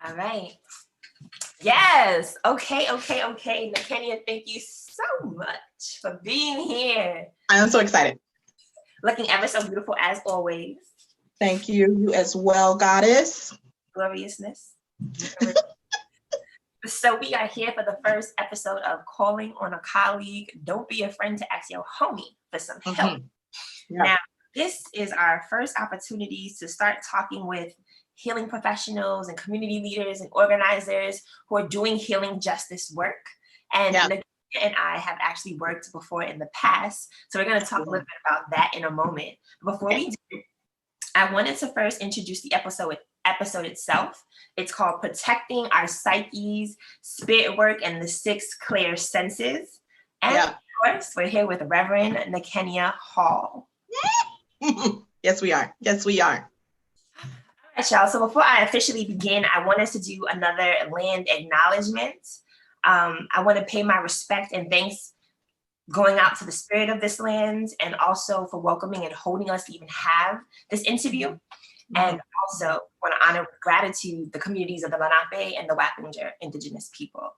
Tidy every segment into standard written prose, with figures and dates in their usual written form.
All right. Yes. Okay. Nikenya, thank you so much for being here. I am so excited. Looking ever so beautiful as always. Thank you. You as well, goddess. Gloriousness. So we are here for the first episode of Calling on a Colleague. Don't be a friend to ask your homie for some help. Yeah. Now, this is our first opportunity to start talking with healing professionals and community leaders and organizers who are doing healing justice work. And Nikenya and I have actually worked before in the past. So we're going to talk a little bit about that in a moment. Before we do, I wanted to first introduce the episode itself. It's called Protecting Our Psyches, Spirit Work, and the Six Clair Senses. And of course, we're here with Reverend Nikenya Hall. Yes, we are. Yes, we are. All right, y'all. So before I officially begin, I want us to do another land acknowledgement. I want to pay my respect and thanks going out to the spirit of this land, and also for welcoming and holding us to even have this interview. And also want to honor with gratitude the communities of the Lenape and the Wappinger Indigenous people.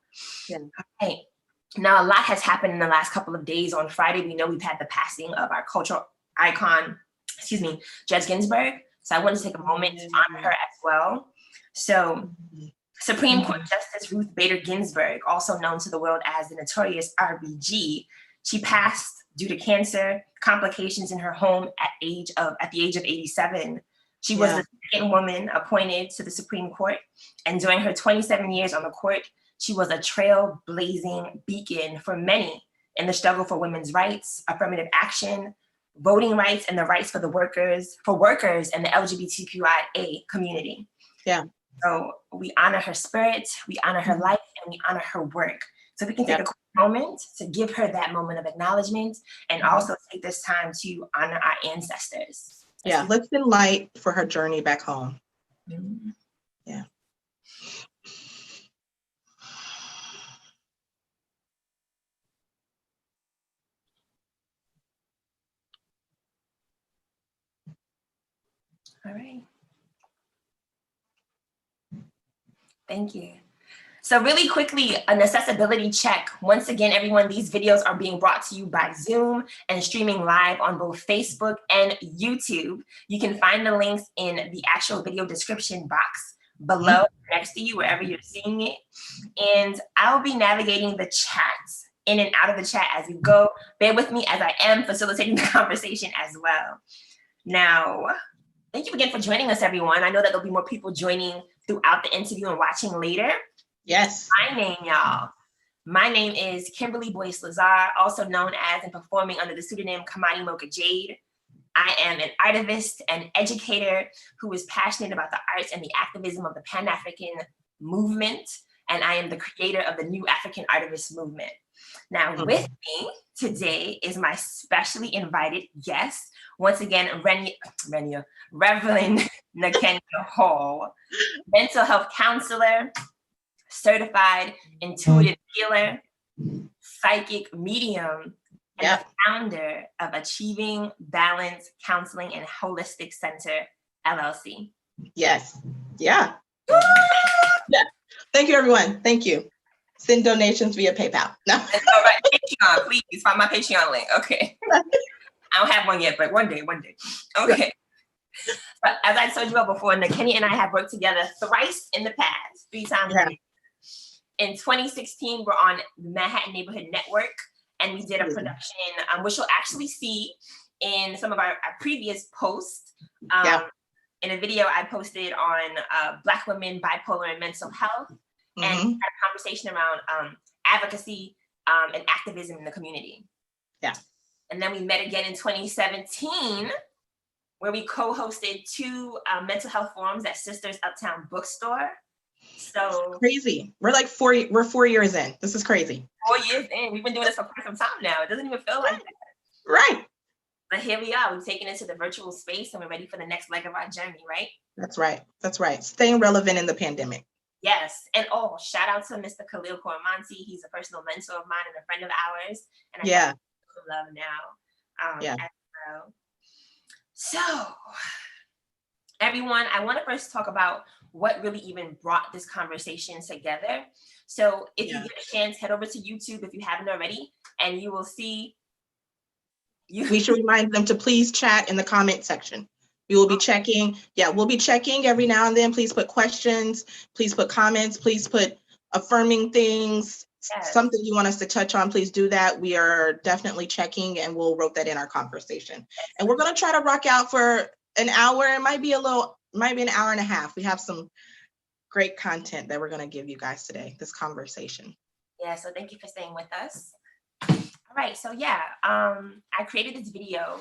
Yeah. Okay. Now, a lot has happened in the last couple of days. On Friday, we know we've had the passing of our cultural icon, Judge Ginsburg. So I want to take a moment to honor her as well. So Supreme Court Justice Ruth Bader Ginsburg, also known to the world as the notorious RBG, she passed due to cancer complications in her home at the age of 87. She was the second woman appointed to the Supreme Court, and during her 27 years on the court, she was a trailblazing beacon for many in the struggle for women's rights, affirmative action, voting rights, and the rights for workers and the LGBTQIA community. Yeah. So we honor her spirit, we honor her life, and we honor her work. So we can take a quick moment to give her that moment of acknowledgement, and also take this time to honor our ancestors. Yeah, let's send light for her journey back home. Yeah. All right. Thank you. So really quickly, an accessibility check. Once again, everyone, these videos are being brought to you by Zoom and streaming live on both Facebook and YouTube. You can find the links in the actual video description box below, next to you, wherever you're seeing it. And I'll be navigating the chats in and out of the chat as we go. Bear with me as I am facilitating the conversation as well. Now, thank you again for joining us, everyone. I know that there'll be more people joining throughout the interview and watching later. Yes. My name, y'all. My name is Kimberly Boyce Lazar, also known as and performing under the pseudonym Kymani Jade. I am an artivist and educator who is passionate about the arts and the activism of the Pan-African movement, and I am the creator of the New African Artivist movement. Now, with me today is my specially invited guest, once again, Reverend Nikenya Hall, mental health counselor, certified intuitive healer, psychic medium, and the founder of Achieving Balance Counseling and Holistic Center, LLC. Yes. Yeah. Yeah. Thank you, everyone. Thank you. Send donations via PayPal. No. All right, Patreon, please find my Patreon link. Okay. I don't have one yet, but one day. Okay. But as I told you about before, Nikenya and I have worked together thrice in the past, 3 times. In 2016, we're on the Manhattan Neighborhood Network, and we did a production, which you'll actually see in some of our previous posts. In a video I posted on Black women, bipolar, and mental health, and had a conversation around advocacy and activism in the community. Yeah. And then we met again in 2017, where we co-hosted 2 mental health forums at Sisters Uptown Bookstore. So crazy. We're 4 years in. This is crazy. 4 years in. We've been doing this for quite some time now. It doesn't even feel like that. Right. But here we are. We've taken it to the virtual space, and we're ready for the next leg of our journey, right? That's right. That's right. Staying relevant in the pandemic. Yes. And shout out to Mr. Khalil Koramanti. He's a personal mentor of mine and a friend of ours. And I have love now. As well. So everyone, I want to first talk about what really even brought this conversation together. So if you get a chance, head over to YouTube if you haven't already, and you will see. We should remind them to please chat in the comment section. We will be checking. Yeah, we'll be checking every now and then. Please put questions. Please put comments. Please put affirming things. Yes. Something you want us to touch on, please do that. We are definitely checking, and we'll wrote that in our conversation. And we're going to try to rock out for an hour. It might be an hour and a half. We have some great content that we're going to give you guys today, this conversation. Yeah, so thank you for staying with us. All right, so yeah, I created this video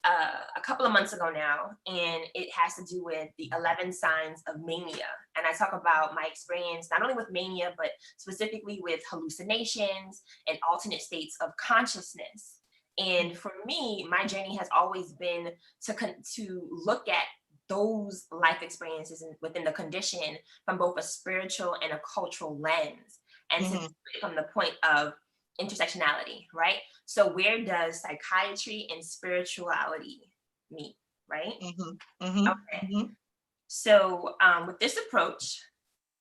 a couple of months ago now, and it has to do with the 11 signs of mania. And I talk about my experience, not only with mania, but specifically with hallucinations and alternate states of consciousness. And for me, my journey has always been to look at those life experiences within the condition from both a spiritual and a cultural lens, and to do it from the point of intersectionality, right? So where does psychiatry and spirituality meet, right? Okay. So with this approach,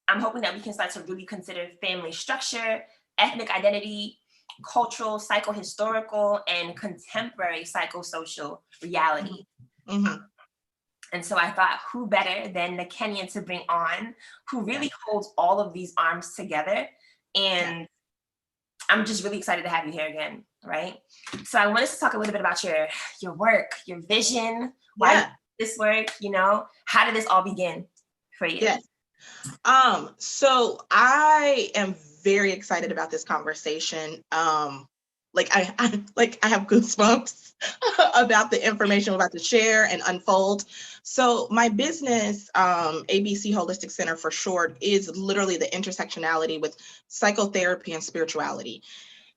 I'm hoping that we can start to really consider family structure, ethnic identity, cultural, psychohistorical, and contemporary psychosocial reality. And so I thought, who better than Nikenya to bring on, who really holds all of these arms together. And I'm just really excited to have you here again, right? So I want us to talk a little bit about your work, your vision, why you do this work, how did this all begin for you? Yes. So I am very excited about this conversation. I have goosebumps about the information we're about to share and unfold. So my business, ABC Holistic Center for short, is literally the intersectionality with psychotherapy and spirituality.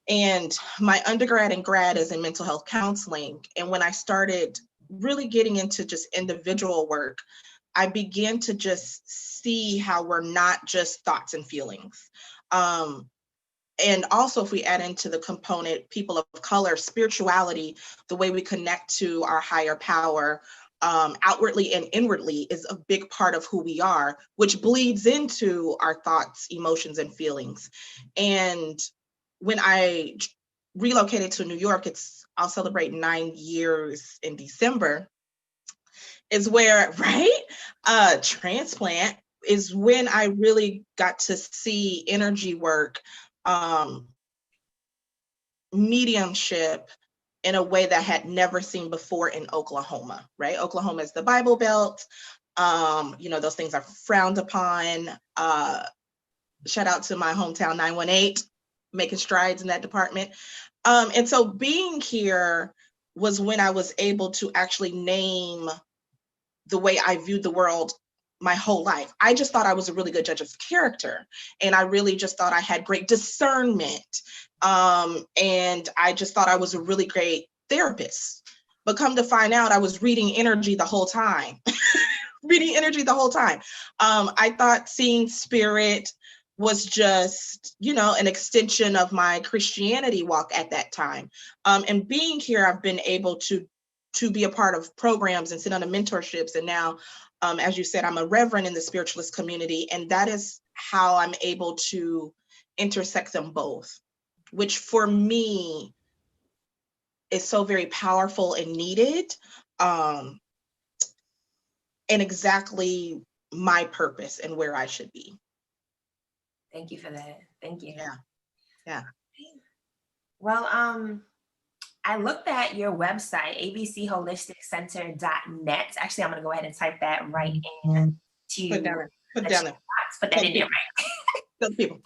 And my undergrad and grad is in mental health counseling. And when I started really getting into just individual work, I began to just see how we're not just thoughts and feelings. And also, if we add into the component people of color, spirituality, the way we connect to our higher power, outwardly and inwardly, is a big part of who we are, which bleeds into our thoughts, emotions, and feelings. And when I relocated to New York, I'll celebrate 9 years in December, is where, transplant is when I really got to see energy work, mediumship in a way that I had never seen before in Oklahoma, right? Oklahoma is the Bible Belt. Those things are frowned upon. Shout out to my hometown 918, making strides in that department. And so being here was when I was able to actually name the way I viewed the world my whole life. I just thought I was a really good judge of character. And I really just thought I had great discernment. And I just thought I was a really great therapist. But come to find out, I was reading energy the whole time. I thought seeing spirit was just, an extension of my Christianity walk at that time. And being here, I've been able to be a part of programs and sit on the mentorships. And now, as you said, I'm a reverend in the spiritualist community, and that is how I'm able to intersect them both, which for me is so very powerful and needed, and exactly my purpose and where I should be. Thank you for that. Thank you. Yeah. Well, I looked at your website, abcholisticcenter.net. Actually, I'm going to go ahead and type that right in to put down there. Put that in there, right? Tell people.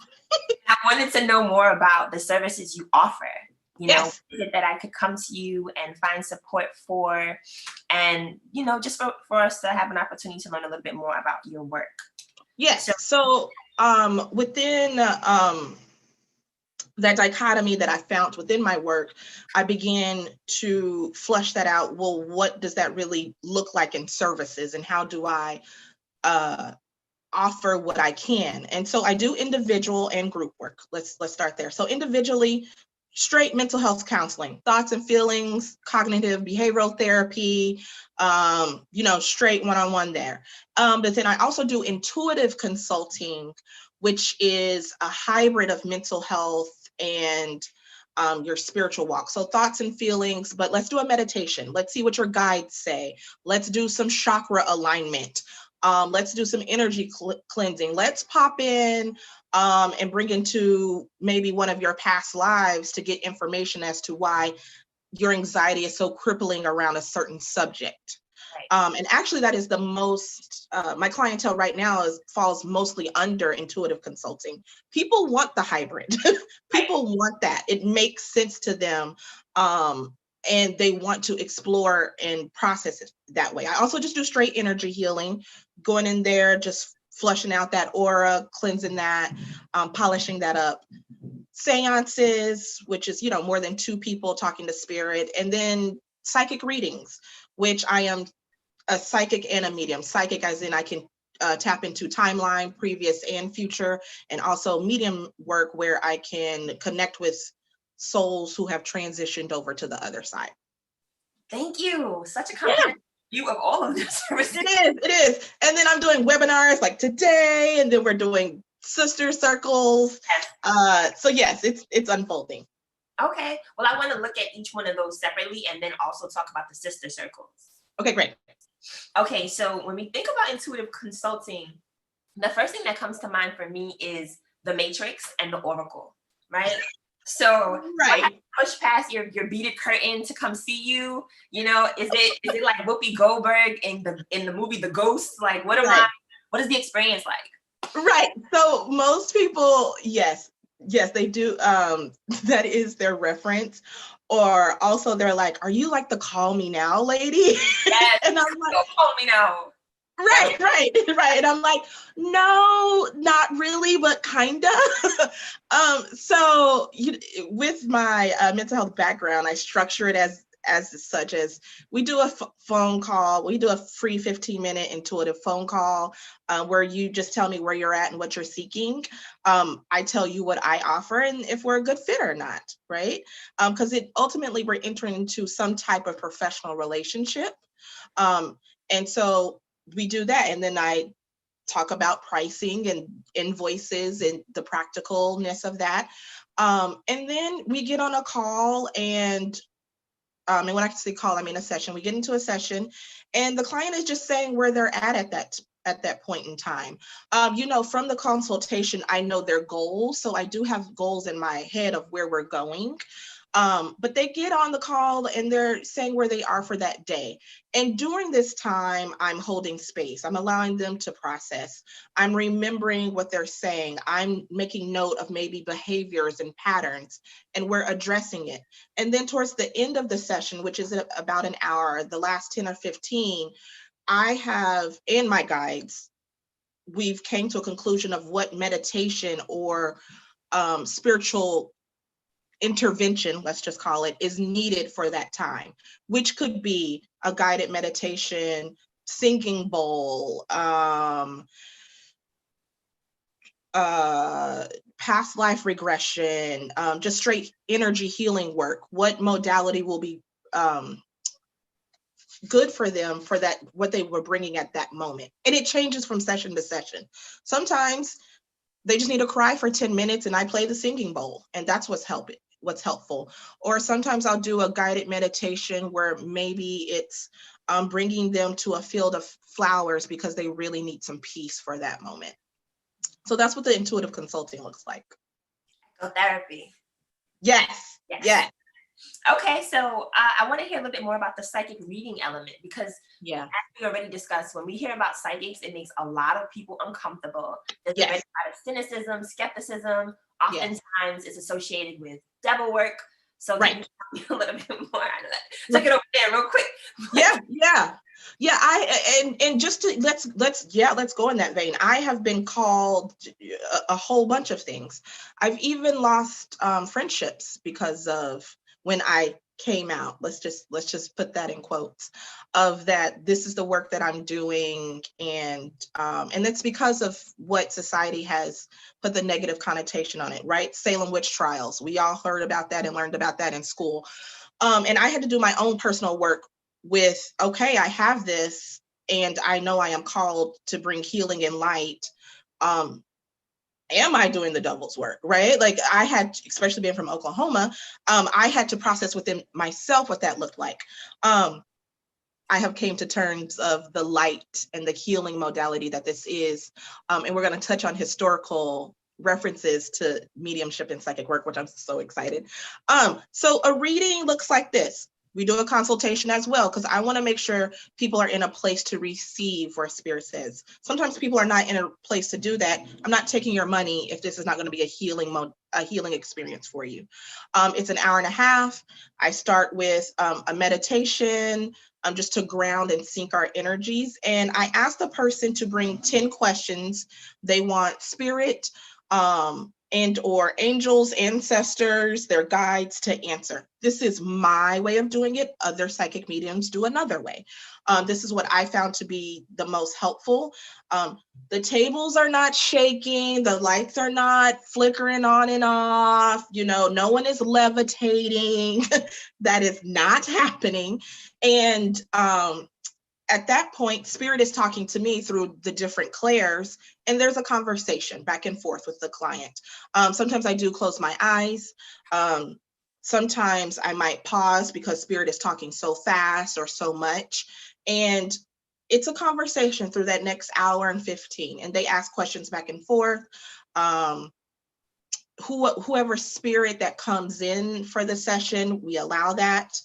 I wanted to know more about the services you offer. Yes. That I could come to you and find support for, and just for us to have an opportunity to learn a little bit more about your work. Yes. So within that dichotomy that I found within my work, I began to flesh that out. Well, what does that really look like in services, and how do I offer what I can? And so I do individual and group work. Let's start there. So individually, straight mental health counseling, thoughts and feelings, cognitive behavioral therapy, straight one-on-one there. But then I also do intuitive consulting, which is a hybrid of mental health and your spiritual walk. So thoughts and feelings, but let's do a meditation. Let's see what your guides say. Let's do some chakra alignment. Let's do some energy cleansing. Let's pop in and bring into maybe one of your past lives to get information as to why your anxiety is so crippling around a certain subject. And actually that is the most, my clientele right now falls mostly under intuitive consulting. People want the hybrid. People want that. It makes sense to them. And they want to explore and process it that way. I also just do straight energy healing, going in there, just flushing out that aura, cleansing that, polishing that up. Seances, which is, more than 2 people talking to spirit, and then psychic readings, which I am a psychic and a medium. Psychic as in I can tap into timeline, previous and future, and also medium work where I can connect with souls who have transitioned over to the other side. Thank you. Such a comprehensive view of all of this. It is. And then I'm doing webinars like today, and then we're doing sister circles. Yes. So yes, it's unfolding. Okay. Well, I want to look at each one of those separately and then also talk about the sister circles. Okay, great. Okay, so when we think about intuitive consulting, the first thing that comes to mind for me is the Matrix and the Oracle, right? So I have to push past your beaded curtain to come see you. Is it like Whoopi Goldberg in the movie The Ghost? Like, what is the experience like? Right. So most people, yes, they do. That is their reference. Or also they're like, are you like the call me now lady? Yes, and I'm like, call me now. Right. And I'm like, no, not really, but kinda. So with my mental health background, I structure it as such as we do a phone call. We do a free 15-minute intuitive phone call where you just tell me where you're at and what you're seeking. I tell you what I offer and if we're a good fit or not, right? Because ultimately we're entering into some type of professional relationship. And so we do that. And then I talk about pricing and invoices and the practicalness of that. And then we get on a call and when I say call, I mean a session. We get into a session and the client is just saying where they're at that point in time. From the consultation, I know their goals. So I do have goals in my head of where we're going. But they get on the call and they're saying where they are for that day. And during this time, I'm holding space. I'm allowing them to process. I'm remembering what they're saying. I'm making note of maybe behaviors and patterns, and we're addressing it. And then towards the end of the session, which is about an hour, the last 10 or 15, I have, in my guides, we've came to a conclusion of what meditation or spiritual intervention, let's just call it, is needed for that time, which could be a guided meditation, singing bowl, past life regression, just straight energy healing work. What modality will be good for them for that, what they were bringing at that moment. And it changes from session to session. Sometimes they just need to cry for 10 minutes and I play the singing bowl, and that's what's helpful. Or sometimes I'll do a guided meditation where maybe it's bringing them to a field of flowers because they really need some peace for that moment. So that's what the intuitive consulting looks like. Therapy. Yes. Okay, so I want to hear a little bit more about the psychic reading element because as we already discussed, when we hear about psychics, it makes a lot of people uncomfortable. There's a lot of cynicism, skepticism. Oftentimes it's associated with devil work. So can you tell me a little bit more out of that? Took it over there real quick. And just to let's go in that vein. I have been called a whole bunch of things. I've even lost friendships because of when I came out. Let's just put that in quotes, of that this is the work that I'm doing, and it's because of what society has put the negative connotation on it, right? Salem witch trials. We all heard about that and learned about that in school. And I had to do my own personal work with, okay, I have this, and I know I am called to bring healing and light. Am I doing the devil's work, right? Like I had, especially being from Oklahoma, I had to process within myself what that looked like. I have came to terms of the light and the healing modality that this is. And we're going to touch on historical references to mediumship and psychic work, which I'm so excited. So a reading looks like this. We do a consultation as well, because I want to make sure people are in a place to receive where spirit says. Sometimes people are not in a place to do that. I'm not taking your money if this is not going to be a healing experience for you. It's an hour and a half. I start with a meditation, just to ground and sync our energies. And I ask the person to bring 10 questions they want spirit, and or angels, ancestors, their guides to answer. This is my way of doing it. Other psychic mediums do another way. This is what I found to be the most helpful. The tables are not shaking, the lights are not flickering on and off, no one is levitating. That is not happening. And at that point, spirit is talking to me through the different Clairs, and there's a conversation back and forth with the client. Sometimes I do close my eyes. Sometimes I might pause because spirit is talking so fast or so much. And it's a conversation through that next hour and 15. And they ask questions back and forth. Whoever spirit that comes in for the session, we allow that.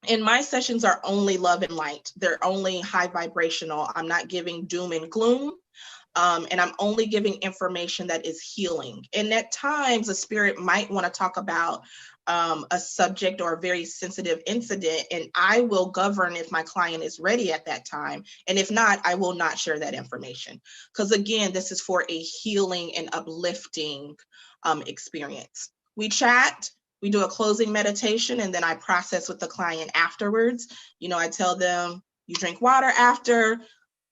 And my sessions are only love and light. They're only high vibrational. I'm not giving doom and gloom. And I'm only giving information that is healing. And at times, a spirit might want to talk about a subject or a very sensitive incident, and I will govern if my client is ready at that time. And if not, I will not share that information. Because again, this is for a healing and uplifting experience. We chat. We do a closing meditation, and then I process with the client afterwards. I tell them, you drink water after,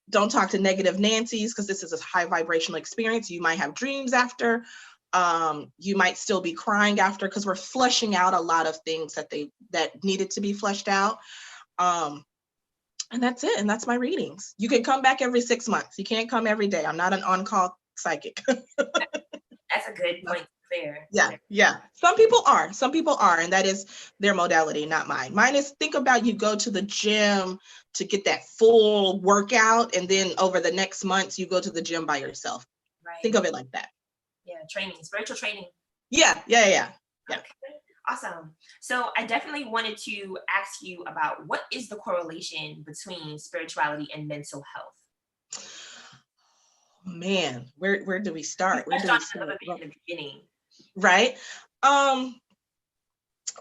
don't talk to negative Nancy's, because this is a high vibrational experience. You might have dreams after, you might still be crying after, because we're flushing out a lot of things that needed to be flushed out. And that's it, and that's my readings. You can come back every 6 months. You can't come every day. I'm not an on-call psychic. That's a good point. Fair. Yeah. Some people are, and that is their modality, not mine. Mine is, think about, you go to the gym to get that full workout, and then over the next months, you go to the gym by yourself. Right. Think of it like that. Yeah, spiritual training. Yeah. Okay. Awesome. So I definitely wanted to ask you about, what is the correlation between spirituality and mental health? Man, where do we start? Where do we start? In the beginning. Right.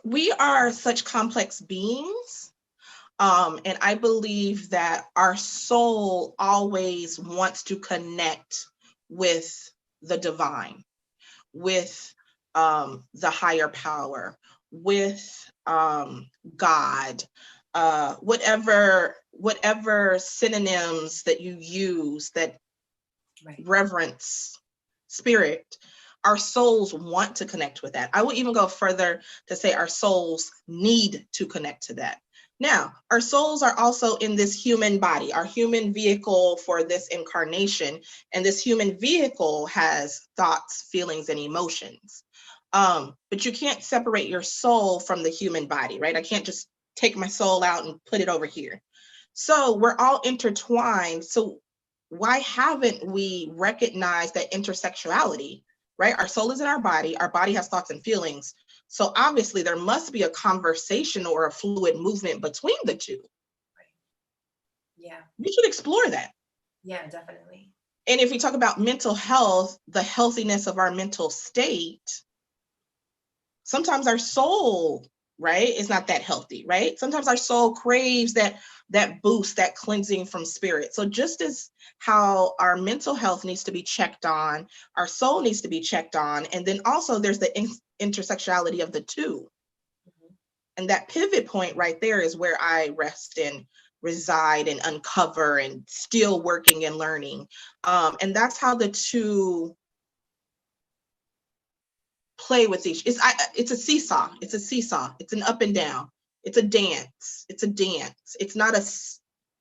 We are such complex beings. And I believe that our soul always wants to connect with the divine, with the higher power, with God, whatever synonyms that you use that reverence spirit. Our souls want to connect with that. I will even go further to say our souls need to connect to that. Now, our souls are also in this human body, our human vehicle for this incarnation. And this human vehicle has thoughts, feelings, and emotions. But you can't separate your soul from the human body, right? I can't just take my soul out and put it over here. So we're all intertwined. So why haven't we recognized that intersexuality? Right? Our soul is in our body has thoughts and feelings. So obviously there must be a conversation or a fluid movement between the two. Yeah. We should explore that. Yeah, definitely. And if we talk about mental health, the healthiness of our mental state, sometimes our soul, right, is not that healthy, right? Sometimes our soul craves that boost, that cleansing from spirit. So just as how our mental health needs to be checked on, our soul needs to be checked on. And then also there's the intersexuality of the two. And that pivot point right there is where I rest and reside and uncover and still working and learning. And that's how the two play with each. It's a seesaw. It's a seesaw. It's an up and down. It's a dance. It's a dance. It's not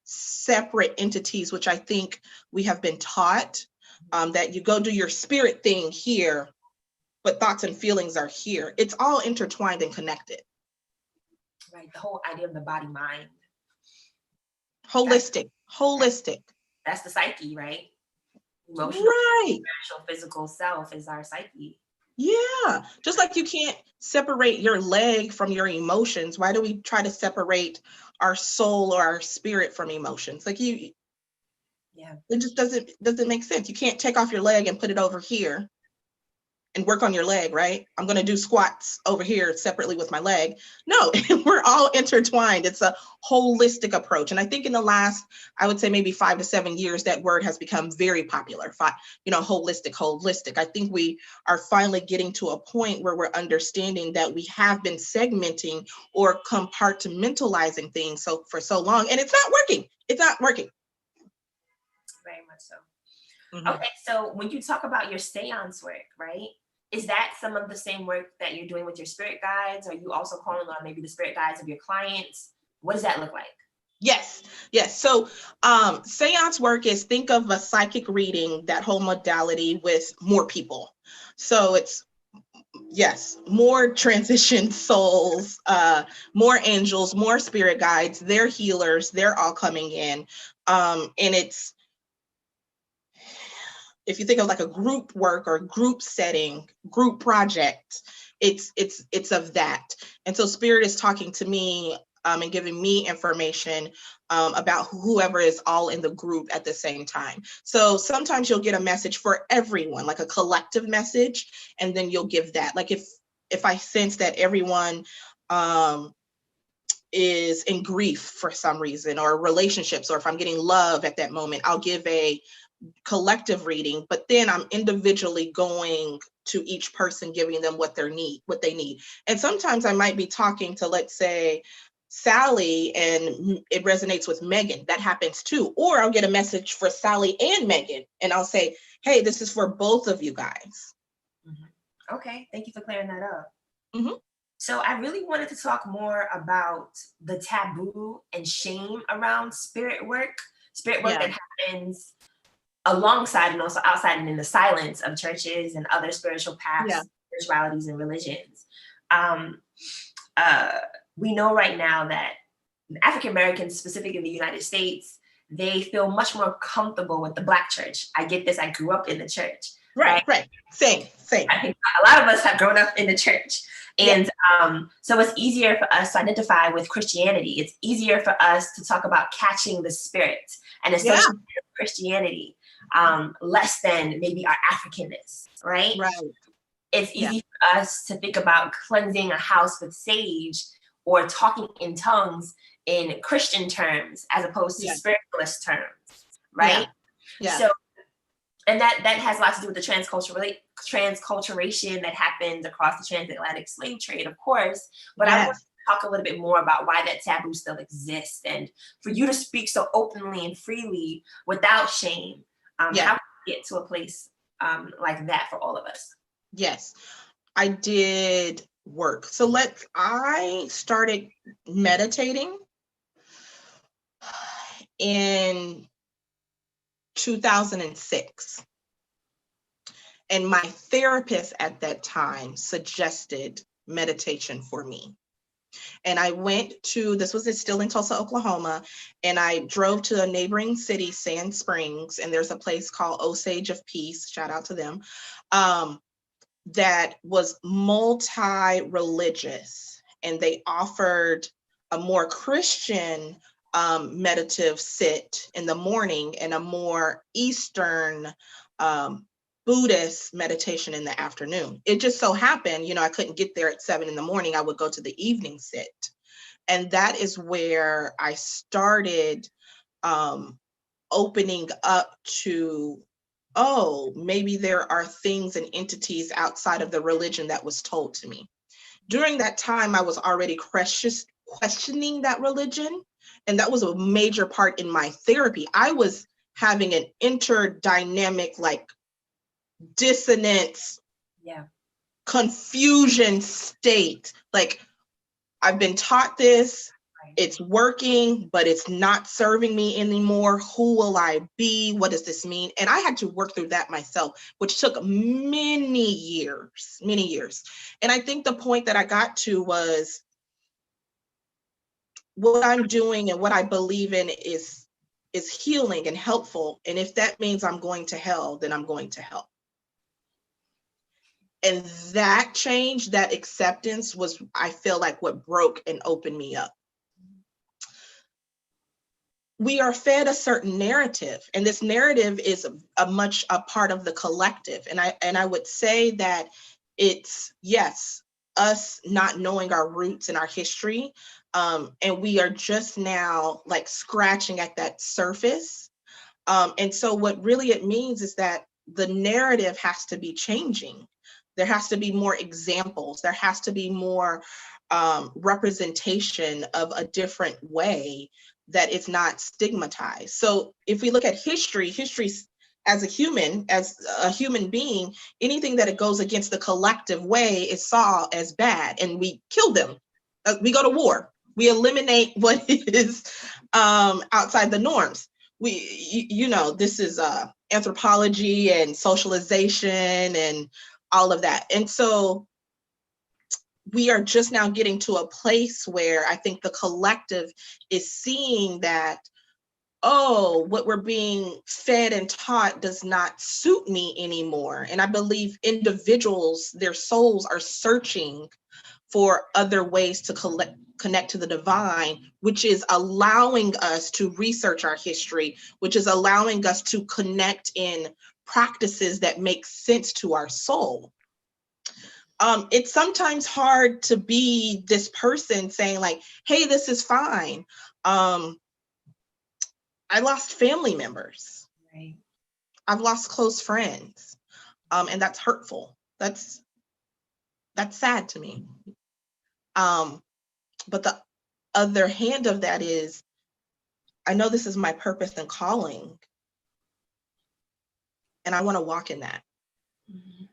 separate entities, which I think we have been taught, that you go do your spirit thing here, but thoughts and feelings are here. It's all intertwined and connected. Right, the whole idea of the body mind. Holistic. That's the psyche, right? Emotional, right. spiritual, physical self is our psyche. Yeah, just like you can't separate your leg from your emotions. Why do we try to separate our soul or our spirit from emotions? Like it just doesn't make sense. You can't take off your leg and put it over here and work on your leg, right? I'm going to do squats over here separately with my leg. No, we're all intertwined. It's a holistic approach. And I think in the last, I would say maybe 5 to 7 years, that word has become very popular. Holistic. I think we are finally getting to a point where we're understanding that we have been segmenting or compartmentalizing things for so long, and it's not working. It's not working. Very much so. Mm-hmm. Okay, so when you talk about your seance work, right? Is that some of the same work that you're doing with your spirit guides? Are you also calling on maybe the spirit guides of your clients? What does that look like? Yes. So seance work is, think of a psychic reading, that whole modality with more people. So it's, yes, more transitioned souls, more angels, more spirit guides, they're healers, they're all coming in. And it's, if you think of like a group work or group setting, group project, it's of that. And so spirit is talking to me and giving me information about whoever is all in the group at the same time. So sometimes you'll get a message for everyone, like a collective message, and then you'll give that. Like if I sense that everyone is in grief for some reason, or relationships, or if I'm getting love at that moment, I'll give a collective reading, but then I'm individually going to each person, giving them what they need. And sometimes I might be talking to, let's say, Sally, and it resonates with Megan. That happens too. Or I'll get a message for Sally and Megan, and I'll say, hey, this is for both of you guys. Mm-hmm. Okay, thank you for clearing that up. Mm-hmm. So I really wanted to talk more about the taboo and shame around spirit work that happens alongside and also outside and in the silence of churches and other spiritual paths, spiritualities, and religions. We know right now that African Americans, specifically in the United States, they feel much more comfortable with the Black church. I get this. I grew up in the church. Right. Same. I think a lot of us have grown up in the church. And so it's easier for us to identify with Christianity. It's easier for us to talk about catching the spirit and associate with Christianity, less than maybe our Africanness, right? It's easy for us to think about cleansing a house with sage or talking in tongues in Christian terms as opposed to spiritualist terms, right? So, and that has a lot to do with the transculturation that happened across the transatlantic slave trade, of course. But I want to talk a little bit more about why that taboo still exists, and for you to speak so openly and freely without shame. How can we get to a place like that for all of us? Yes, I did work. So I started meditating in 2006. And my therapist at that time suggested meditation for me. And I went to, this was still in Tulsa, Oklahoma, and I drove to a neighboring city, Sand Springs, and there's a place called Osage of Peace, shout out to them, that was multi-religious, and they offered a more Christian meditative sit in the morning and a more Eastern Buddhist meditation in the afternoon. It just so happened, I couldn't get there at 7 in the morning. I would go to the evening sit. And that is where I started opening up to, maybe there are things and entities outside of the religion that was told to me. During that time, I was already questioning that religion. And that was a major part in my therapy. I was having an interdynamic, like dissonance, confusion state. Like, I've been taught this, it's working, but it's not serving me anymore. Who will I be? What does this mean? And I had to work through that myself, which took many years. And I think the point that I got to was, what I'm doing and what I believe in is healing and helpful. And if that means I'm going to hell, then I'm going to hell. And that change, that acceptance was, I feel like, what broke and opened me up. We are fed a certain narrative, and this narrative is a part of the collective. And I would say that it's, yes, us not knowing our roots and our history, and we are just now like scratching at that surface. And so what really it means is that the narrative has to be changing. There has to be more examples. There has to be more representation of a different way that is not stigmatized. So if we look at history as a human being, anything that it goes against the collective way is saw as bad, and we kill them. We go to war. We eliminate what is outside the norms. This is anthropology and socialization and all of that. And so we are just now getting to a place where I think the collective is seeing that, oh, what we're being fed and taught does not suit me anymore. And I believe individuals, their souls are searching for other ways to connect to the divine, which is allowing us to research our history, which is allowing us to connect in practices that make sense to our soul. It's sometimes hard to be this person saying like, hey, this is fine. I lost family members. Right. I've lost close friends. And that's hurtful. That's sad to me. But the other hand of that is, I know this is my purpose and calling, and I want to walk in that. Mm-hmm.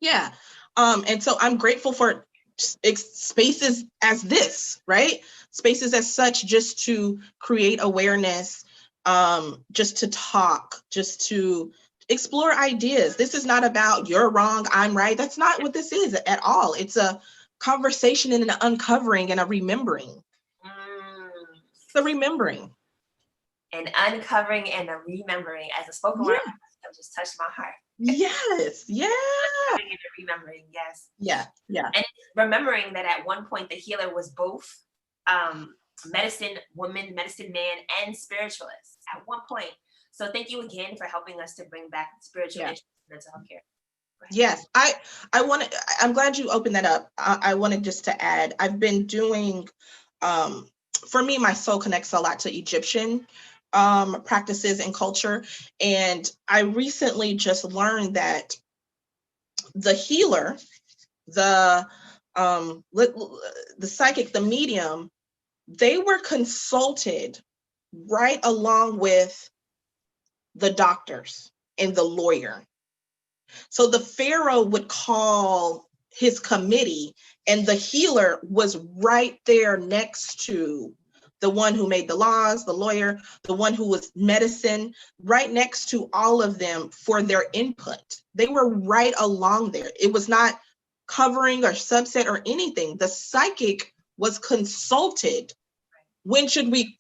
Yeah. And so I'm grateful for spaces as this, right? Spaces as such, just to create awareness, just to talk, just to explore ideas. This is not about you're wrong, I'm right. That's not what this is at all. It's a conversation and an uncovering and a remembering. The remembering. An uncovering and a remembering. As a spoken word, just touched my heart. Yes, yeah. And remembering, yes. Yeah. And remembering that at one point the healer was both medicine woman, medicine man, and spiritualist at one point. So thank you again for helping us to bring back spiritual interest in mental health care. Yes, I'm glad you opened that up. I wanted just to add, I've been doing, for me, my soul connects a lot to Egyptian practices and culture. And I recently just learned that the healer, the psychic, the medium, they were consulted right along with the doctors and the lawyer. So the pharaoh would call his committee, and the healer was right there next to the one who made the laws, the lawyer, the one who was medicine, right next to all of them for their input. They were right along there. It was not covering or subset or anything. The psychic was consulted. When should we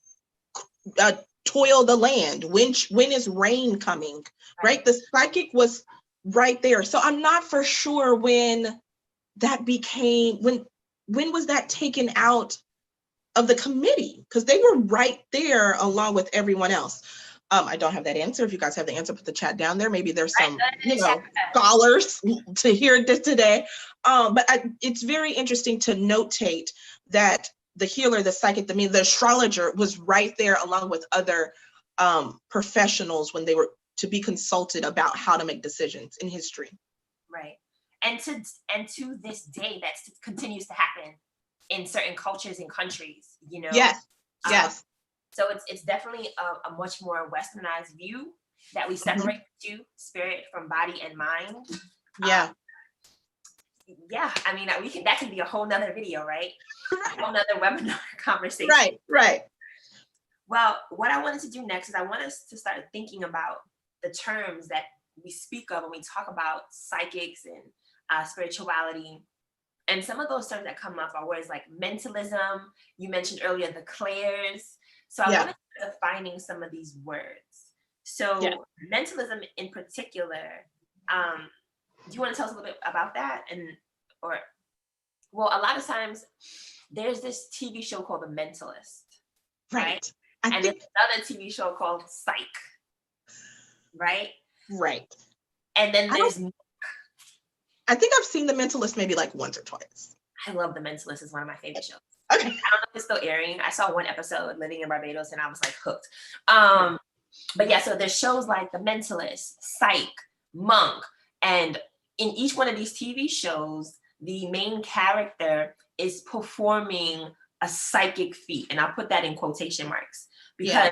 toil the land? When is rain coming? Right? The psychic was right there. So I'm not for sure when that became, when was that taken out of the committee? Because they were right there along with everyone else. I don't have that answer. If you guys have the answer, put the chat down there. Maybe there's some, scholars to hear this today. But it's very interesting to notate that the healer, the psychic, the astrologer was right there along with other professionals when they were to be consulted about how to make decisions in history. Right. and to this day, that continues to happen in certain cultures and countries, you know. Yes. Yes. So it's definitely a much more westernized view that we separate the two, spirit from body and mind. Yeah. Yeah, I mean, that could be a whole nother video, right? A whole nother webinar conversation. Right. Well, what I wanted to do next is I want us to start thinking about the terms that we speak of when we talk about psychics and spirituality. And some of those terms that come up are words like mentalism. You mentioned earlier the Clairs. So I want to start defining some of these words. So mentalism in particular, do you want to tell us a little bit about that? Well, a lot of times there's this TV show called The Mentalist. Right. And there's another TV show called Psyche. Right. And then there's, I think I've seen The Mentalist maybe like once or twice. I love The Mentalist. It's one of my favorite shows. Okay. I don't know if it's still airing. I saw one episode living in Barbados and I was like hooked. But yeah, so there's shows like The Mentalist, Psyche, Monk, and in each one of these TV shows, the main character is performing a psychic feat. And I'll put that in quotation marks because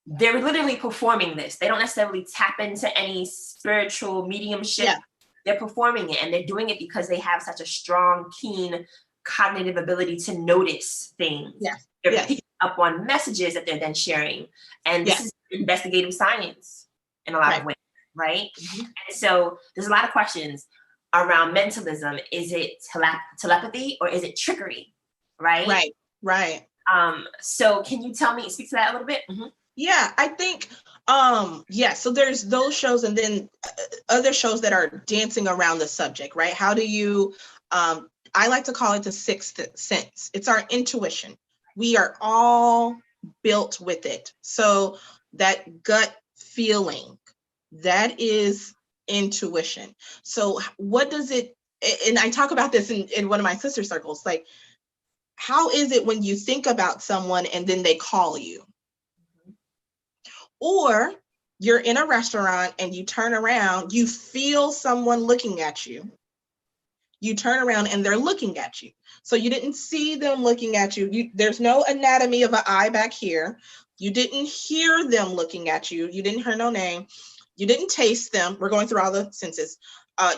they're literally performing this. They don't necessarily tap into any spiritual mediumship. Yeah. They're performing it, and they're doing it because they have such a strong, keen cognitive ability to notice things. Yes. They're picking up on messages that they're then sharing. And this is investigative science in a lot of ways, right? And so there's a lot of questions around mentalism. Is it telepathy or is it trickery, right? Right. So can you speak to that a little bit? Yeah, I think, so there's those shows and then other shows that are dancing around the subject, right? How do you, I like to call it the sixth sense. It's our intuition. We are all built with it. So that gut feeling, that is intuition. So what does it, and I talk about this in one of my sister circles, like, how is it when you think about someone and then they call you? Or you're in a restaurant and you turn around, you feel someone looking at you. You turn around and they're looking at you. So you didn't see them looking at you. There's no anatomy of an eye back here. You didn't hear them looking at you. You didn't hear no name. You didn't taste them. We're going through all the senses.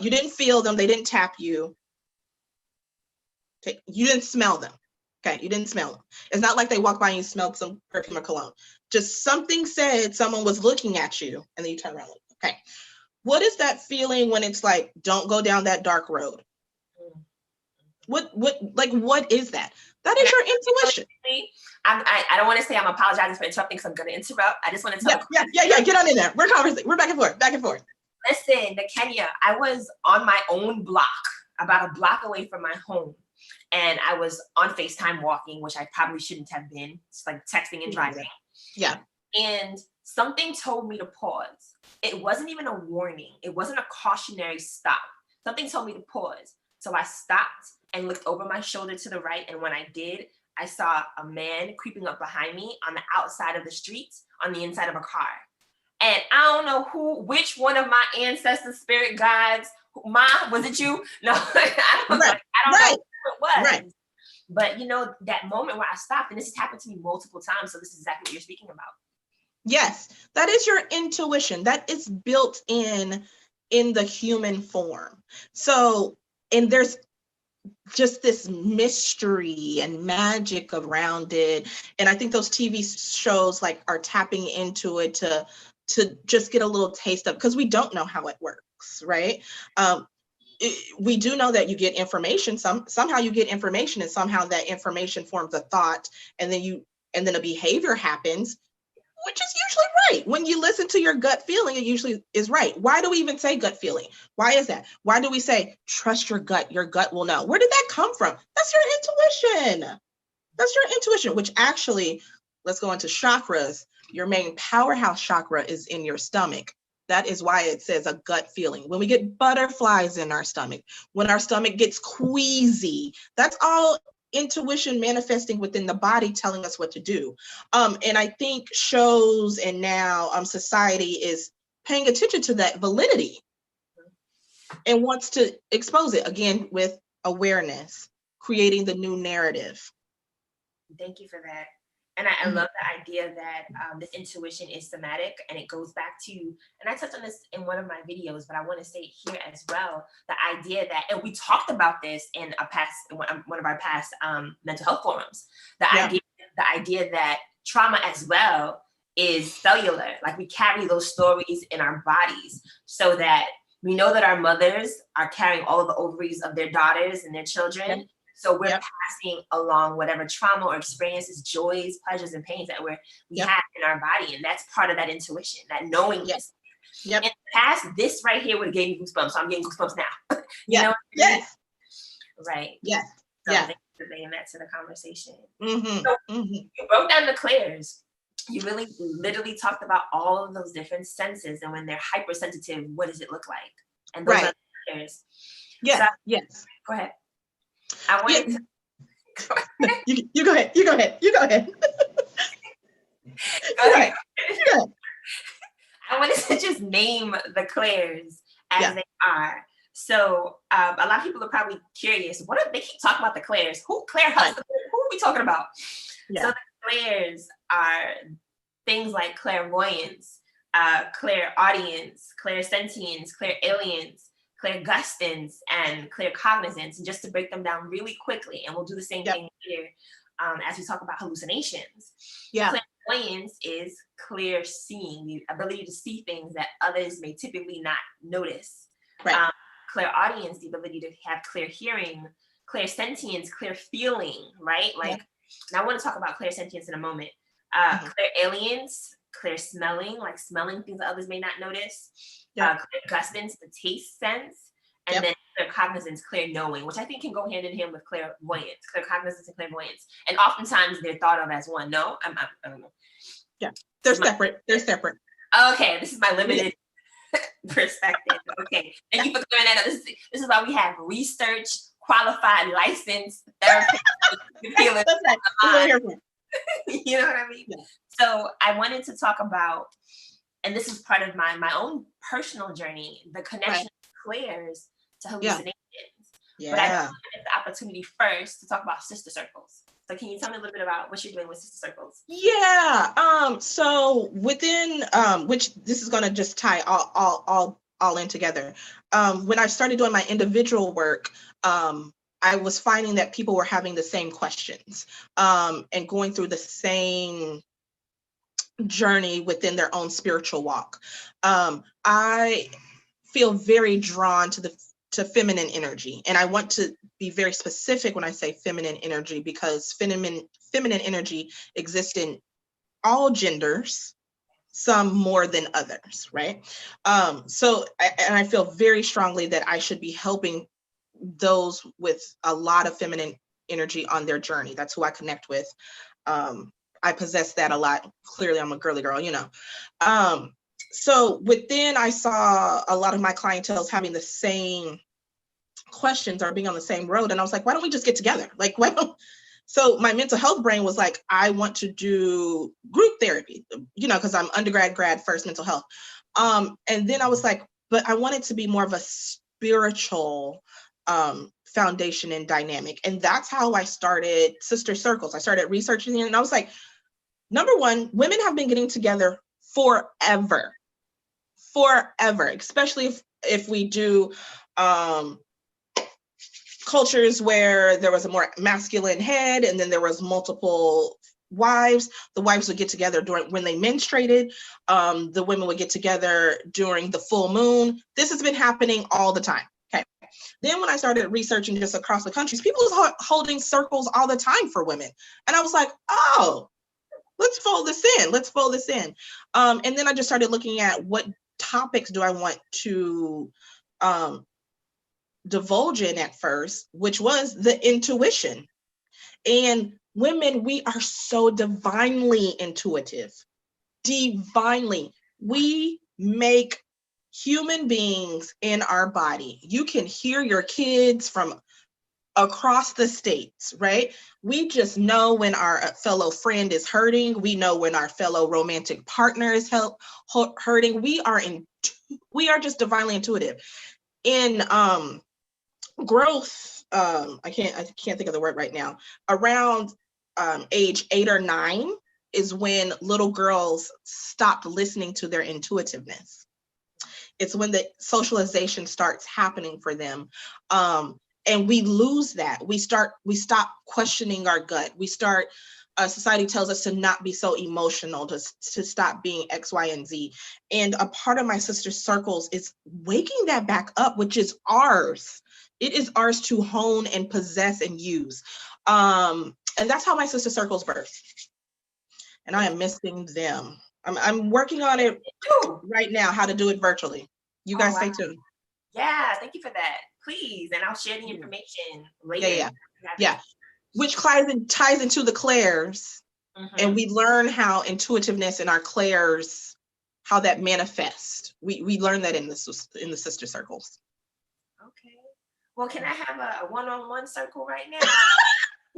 You didn't feel them. They didn't tap you. Okay. You didn't smell them. Okay, you didn't smell them. It's not like they walked by and you smelled some perfume or cologne. Just something said someone was looking at you and then you turn around. Okay, what is that feeling when it's like, don't go down that dark road? What is that? That is your intuition. I don't want to say I'm apologizing for interrupting because I'm going to interrupt. I just want to tell Yeah, get on in there. We're conversing. We're back and forth. Listen, Nikenya, I was on my own block, about a block away from my home. And I was on FaceTime walking, which I probably shouldn't have been. It's like texting and driving. Yeah. And something told me to pause. It wasn't even a warning. It wasn't a cautionary stop. Something told me to pause. So I stopped and looked over my shoulder to the right. And when I did, I saw a man creeping up behind me on the outside of the street, on the inside of a car. And I don't know which one of my ancestors, spirit guides, was it you? No, I don't know. It was. Right. But that moment where I stopped, and this has happened to me multiple times, so this is exactly what you're speaking about. Yes, that is your intuition. That is built in the human form. So, and there's just this mystery and magic around it. And I think those TV shows are tapping into it to just get a little taste of, because we don't know how it works, right? We do know that you get information. Somehow you get information, and somehow that information forms a thought, and then a behavior happens, which is usually right. When you listen to your gut feeling, it usually is right. Why do we even say gut feeling? Why is that? Why do we say trust your gut? Your gut will know. Where did that come from? That's your intuition. That's your intuition. Which actually, let's go into chakras. Your main powerhouse chakra is in your stomach. That is why it says a gut feeling. When we get butterflies in our stomach, when our stomach gets queasy, that's all intuition manifesting within the body telling us what to do. And I think shows and now society is paying attention to that validity. and wants to expose it again with awareness, creating the new narrative. Thank you for that. And I love the idea that this intuition is somatic, and it goes back to, and I touched on this in one of my videos, but I want to say it here as well, the idea that, and we talked about this in one of our past mental health forums, the idea that trauma as well is cellular. Like, we carry those stories in our bodies, so that we know that our mothers are carrying all of the ovaries of their daughters and their children. So we're passing along whatever trauma or experiences, joys, pleasures, and pains that we have in our body. And that's part of that intuition, that knowing this. In the past, this right here would have gave me goosebumps. So I'm getting goosebumps now. You know what I mean? Right. Yes. So thank you for bringing that to the conversation. So you broke down the Clairs. You really literally talked about all of those different senses, and when they're hypersensitive, what does it look like? And those are the Clairs. Go ahead. I wanted to you go ahead. Go ahead. I wanted to just name the Clairs as they are. So a lot of people are probably curious. What if they keep talking about the Clairs? Claire Hudson? Who are we talking about? So the Clairs are things like clairvoyance, clairaudience, clairsentience, clairalience, clairgustance, and claircognizance. And just to break them down really quickly, and we'll do the same thing here as we talk about hallucinations. Clairvoyance is clear seeing, the ability to see things that others may typically not notice. Clairaudience, the ability to have clear hearing. Clairsentience, clear feeling, right? Like, and I want to talk about clairsentience in a moment. Clairalience, clear smelling, like smelling things that others may not notice. Clairgustance, the taste sense. And then claircognizance, clear knowing, which I think can go hand in hand with clairvoyance, claircognizance and clairvoyance. And oftentimes they're thought of as one. No, I don't know. They're separate. Okay, this is my limited perspective. Okay, thank you for clearing that up. This is why we have research, qualified, licensed therapists. You know what I mean? So I wanted to talk about, and this is part of my own personal journey, the connection of Clairs to hallucinations. But I want the opportunity first to talk about sister circles. So can you tell me a little bit about what you're doing with sister circles? So within which this is going to just tie all in together. When I started doing my individual work, I was finding that people were having the same questions and going through the same journey within their own spiritual walk. I feel very drawn to feminine energy, and I want to be very specific when I say feminine energy, because feminine energy exists in all genders, some more than others, right? So I feel very strongly that I should be helping those with a lot of feminine energy on their journey. That's who I connect with. I possess that a lot. Clearly, I'm a girly girl, you know. So within, I saw a lot of my clientele having the same questions or being on the same road. And I was like, why don't we just get together? Like, why don't? So my mental health brain was like, I want to do group therapy, you know, because I'm undergrad, grad, first mental health. And then I was like, but I want it to be more of a spiritual foundation and dynamic. And that's how I started Sister Circles. I started researching it, and I was like, number one, women have been getting together forever, especially if we do cultures where there was a more masculine head and then there was multiple wives. The wives would get together when they menstruated. The women would get together during the full moon. This has been happening all the time. Okay. Then when I started researching just across the countries, people was holding circles all the time for women. And I was like, oh, let's fold this in. And then I just started looking at what topics do I want to divulge in at first, which was the intuition. And women, we are so divinely intuitive. Divinely. We make human beings in our body. You can hear your kids from across the states, right? We just know when our fellow friend is hurting. We know when our fellow romantic partner is hurting. We are just divinely intuitive. in growth, I can't think of the word right now, around age 8 or 9 is when little girls stopped listening to their intuitiveness. It's when the socialization starts happening for them. And we lose that. We stop questioning our gut. Society tells us to not be so emotional, to stop being X, Y, and Z. And a part of my sister's circles is waking that back up, which is ours. It is ours to hone and possess and use. And that's how my sister circles birth. And I am missing them. I'm working on it right now, how to do it virtually. You guys stay tuned. Yeah, thank you for that. Please, and I'll share the information later. Yeah. Which ties into the Clairs, and we learn how intuitiveness in our Clairs, how that manifests. We learn that in the sister circles. Okay. Well, can I have a one-on-one circle right now?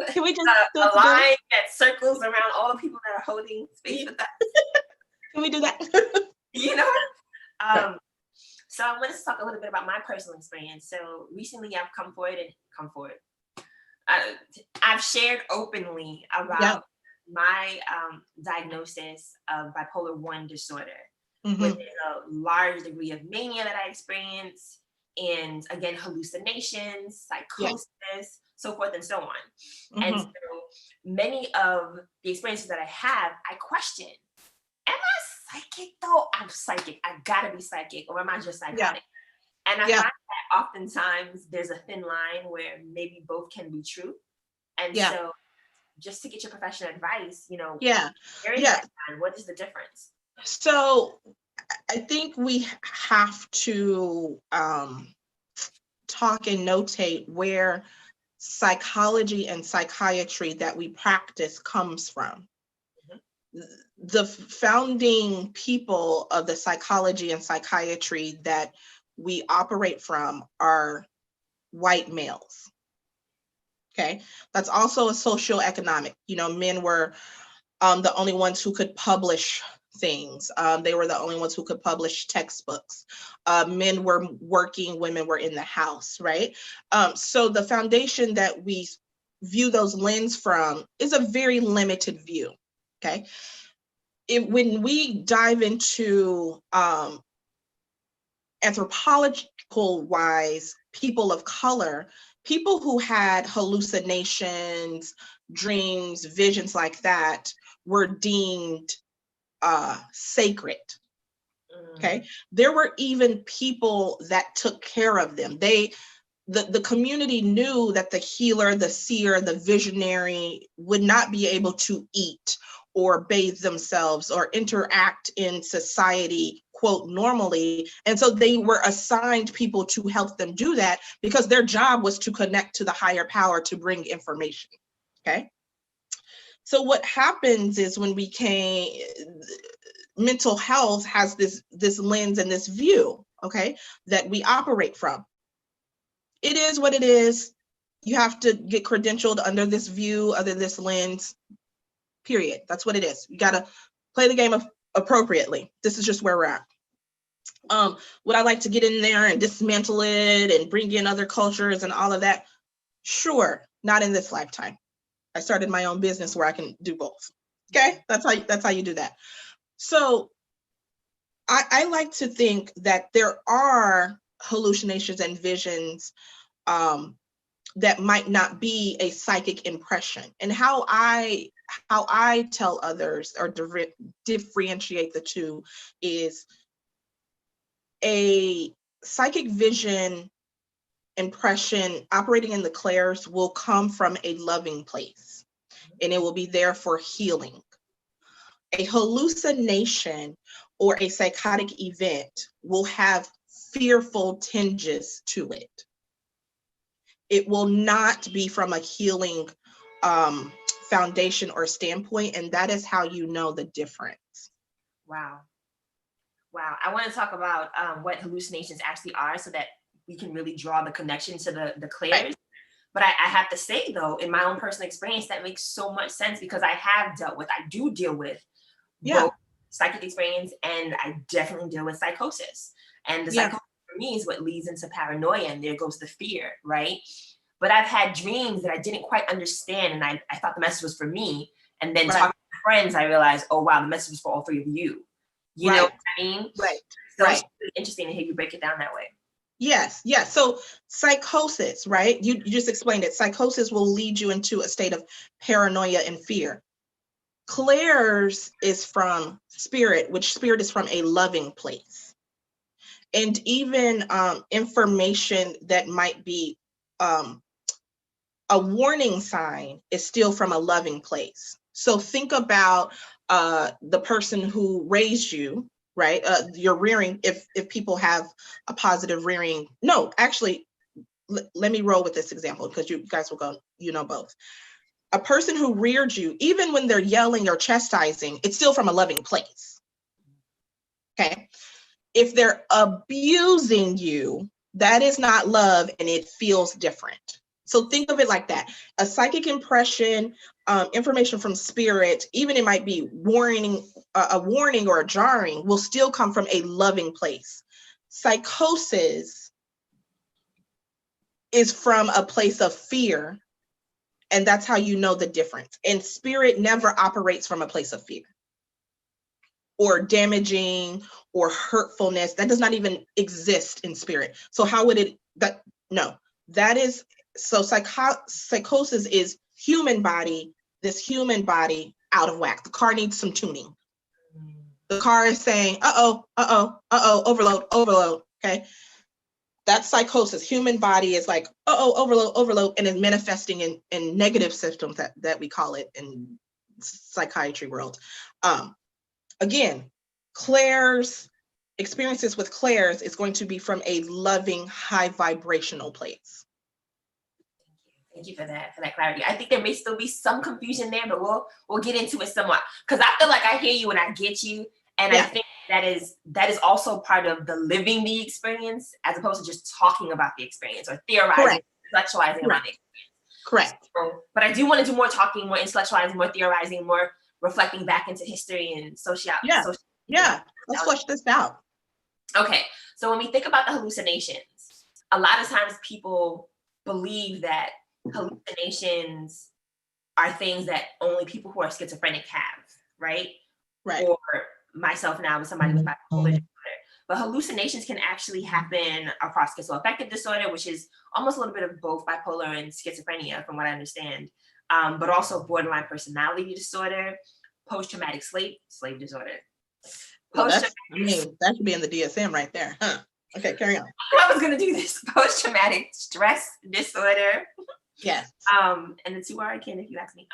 Can we just a line that circles around all the people that are holding space with us? Can we do that? You know? So I want to talk a little bit about my personal experience. So recently I've come forward. I've shared openly about my diagnosis of bipolar 1 disorder, with a large degree of mania that I experienced, and again, hallucinations, psychosis, so forth and so on. And so many of the experiences that I have, I question, am I psychic though? I'm psychic. I gotta be psychic, or am I just psychotic? And I find that oftentimes there's a thin line where maybe both can be true. And so just to get your professional advice, there is that line. What is the difference? So I think we have to talk and notate where psychology and psychiatry that we practice comes from. The founding people of the psychology and psychiatry that we operate from are white males. Okay, that's also a socioeconomic. Men were the only ones who could publish things. They were the only ones who could publish textbooks. Men were working, women were in the house, right? So the foundation that we view those lenses from is a very limited view, okay? When we dive into anthropological wise, people of color, people who had hallucinations, dreams, visions like that were deemed sacred. Okay, there were even people that took care of them. The community knew that the healer, the seer, the visionary would not be able to eat or bathe themselves or interact in society, quote, normally. And so they were assigned people to help them do that because their job was to connect to the higher power to bring information. Okay. So what happens is when mental health has this lens and this view, okay, that we operate from. It is what it is. You have to get credentialed under this view, under this lens, period. That's what it is. You got to play the game appropriately. This is just where we're at. Would I like to get in there and dismantle it and bring in other cultures and all of that? Sure, not in this lifetime. I started my own business where I can do both. Okay, that's how you do that. So I like to think that there are hallucinations and visions that might not be a psychic impression. And how I tell others or differentiate the two is a psychic vision impression operating in the Clairs will come from a loving place, and it will be there for healing. A hallucination or a psychotic event will have fearful tinges to it. It will not be from a healing foundation or standpoint, and that is how you know the difference. Wow. I want to talk about what hallucinations actually are so that we can really draw the connection to the Clairs. Right. But I have to say, though, in my own personal experience, that makes so much sense because I do deal with both psychic experience, and I definitely deal with psychosis. And the psychosis for me is what leads into paranoia, and there goes the fear, right? But I've had dreams that I didn't quite understand, and I thought the message was for me. And then talking to friends, I realized, oh wow, the message was for all three of you. You know what I mean? Right. So it's really interesting to hear you break it down that way. Yes, yes. So psychosis, right? You just explained it. Psychosis will lead you into a state of paranoia and fear. Claire's is from spirit, which spirit is from a loving place. And even information that might be a warning sign is still from a loving place. So think about the person who raised you, right? Your rearing, if people have a positive rearing. No, actually, let me roll with this example because you guys will go, you know, both. A person who reared you, even when they're yelling or chastising, it's still from a loving place. Okay. If they're abusing you, that is not love and it feels different. So think of it like that. A psychic impression, information from spirit, even it might be a warning or a jarring, will still come from a loving place. Psychosis is from a place of fear, and that's how you know the difference. And spirit never operates from a place of fear or damaging or hurtfulness. That does not even exist in spirit. So how would it, that is, so psychosis is human body, this human body out of whack. The car needs some tuning. The car is saying, overload, okay? That's psychosis. Human body is like, overload, and is manifesting in negative symptoms that we call it in psychiatry world. Again, Claire's experiences with Claire's is going to be from a loving, high vibrational place. Thank you for that clarity. I think there may still be some confusion there, but we'll get into it somewhat. Because I feel like I hear you and I get you. And I think that is also part of the living the experience, as opposed to just talking about the experience or theorizing, intellectualizing about the experience. Correct. So, but I do want to do more talking, more intellectualizing, more theorizing, more reflecting back into history and sociology. Let's flesh this out. Okay, so when we think about the hallucinations, a lot of times people believe that hallucinations are things that only people who are schizophrenic have, right? Right. Or myself now with somebody with bipolar disorder. But hallucinations can actually happen across schizoaffective disorder, which is almost a little bit of both bipolar and schizophrenia, from what I understand. But also borderline personality disorder, post-traumatic slave disorder. That should be in the DSM right there. Huh? Okay, carry on. I was gonna do this. Post-traumatic stress disorder. Yes. And the two are again, if you ask me.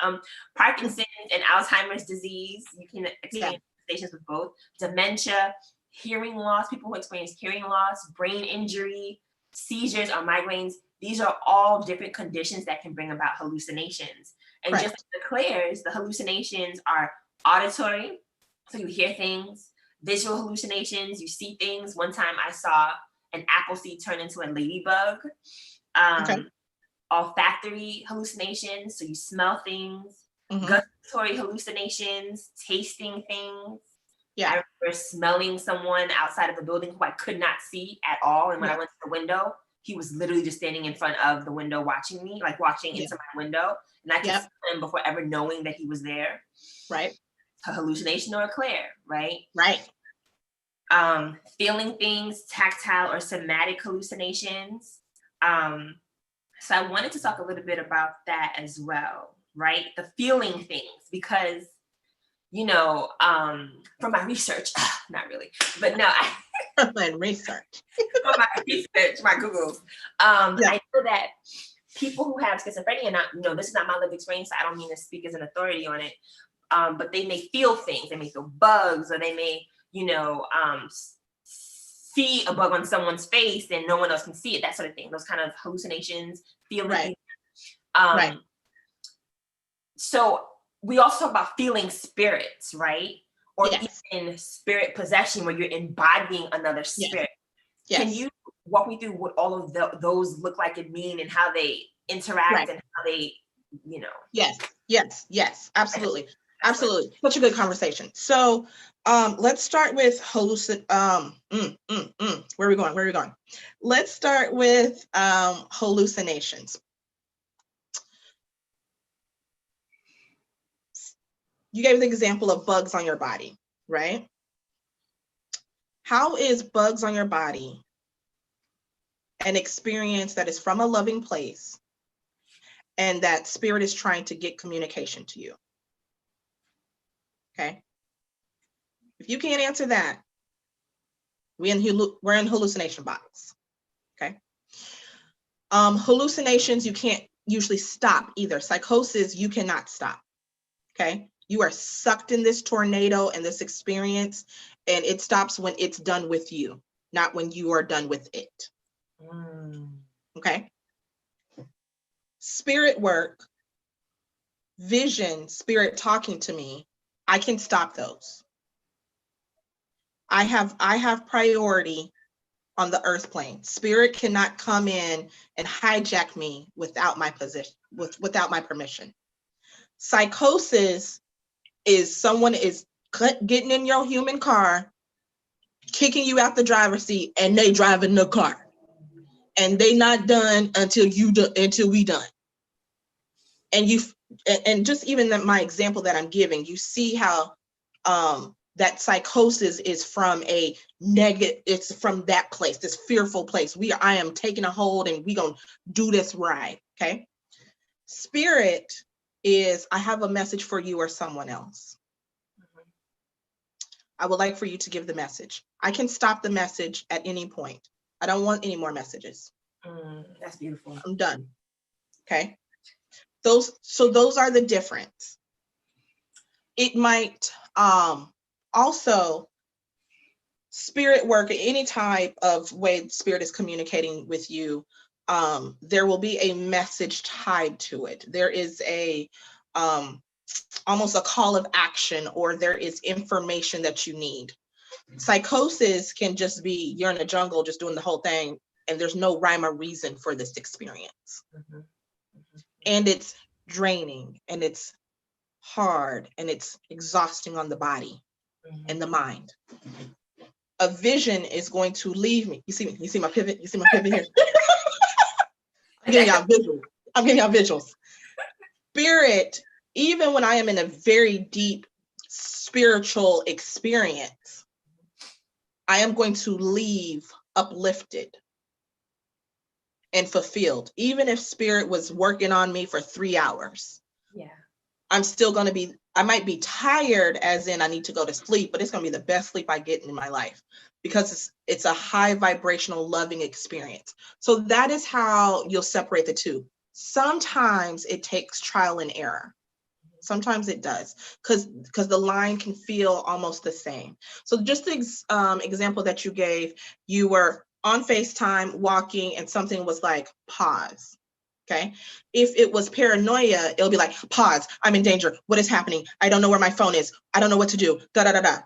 Parkinson's and Alzheimer's disease. You can experience manifestations with both. Dementia, hearing loss, people who experience hearing loss, brain injury, seizures or migraines. These are all different conditions that can bring about hallucinations. And just like the Clairs, the hallucinations are auditory, so you hear things. Visual hallucinations, you see things. One time I saw an apple seed turn into a ladybug. Olfactory hallucinations, so you smell things. Gustatory hallucinations, tasting things. I remember smelling someone outside of the building who I could not see at all. And when I went to the window, he was literally just standing in front of the window watching me, like watching into my window. And I could see him before ever knowing that he was there. Right. A hallucination or a Clair, right? Right. Feeling things, tactile or somatic hallucinations. So I wanted to talk a little bit about that as well, right? The feeling things, because, you know, from my research, not really, but no, my research. From my research, my Googles, I know that people who have schizophrenia, this is not my lived experience, so I don't mean to speak as an authority on it, but they may feel things, they may feel bugs, or they may, see a bug on someone's face and no one else can see it, that sort of thing, those kind of hallucinations, feeling. So we also talk about feeling spirits, right? Or even spirit possession, where you're embodying another spirit. Can you walk me through what all of those look like and mean, and how they interact and how they, Yes, absolutely. Absolutely. Such a good conversation. So Let's start with where are we going? Let's start with hallucinations. You gave the example of bugs on your body, right? How is bugs on your body an experience that is from a loving place and that spirit is trying to get communication to you? Okay. If you can't answer that, we're in hallucination box. Okay. Hallucinations, you can't usually stop either. Psychosis, you cannot stop. Okay. You are sucked in this tornado and this experience, and it stops when it's done with you, not when you are done with it. Okay. Spirit work, vision, spirit talking to me, I can stop those. I have priority on the earth plane. Spirit cannot come in and hijack me without my without my permission. Psychosis is someone is getting in your human car, kicking you out the driver's seat, and they driving the car, and they not done until we done. And just even my example that I'm giving, you see how that psychosis is from a negative, it's from that place, this fearful place. I am taking a hold and we gonna do this right, okay? Spirit is, I have a message for you or someone else. I would like for you to give the message. I can stop the message at any point. I don't want any more messages. That's beautiful. I'm done, okay? Those are the difference. It might also, spirit work, any type of way spirit is communicating with you, there will be a message tied to it. There is a almost a call of action, or there is information that you need. Psychosis can just be, you're in the jungle just doing the whole thing, and there's no rhyme or reason for this experience. And it's draining, and it's hard, and it's exhausting on the body and the mind. A vision is going to leave me. You see my pivot? You see my pivot here? I'm giving y'all visuals. Spirit, even when I am in a very deep spiritual experience, I am going to leave uplifted and fulfilled. Even if spirit was working on me for 3 hours. Yeah. I'm still going to be, I might be tired as in I need to go to sleep, but it's going to be the best sleep I get in my life, because it's a high vibrational loving experience. So that is how you'll separate the two. Sometimes it takes trial and error. Sometimes it does, because the line can feel almost the same. So just the example that you gave, you were on FaceTime walking and something was like, pause. Okay. If it was paranoia, it'll be like, pause, I'm in danger. What is happening? I don't know where my phone is. I don't know what to do. Da, da, da, da.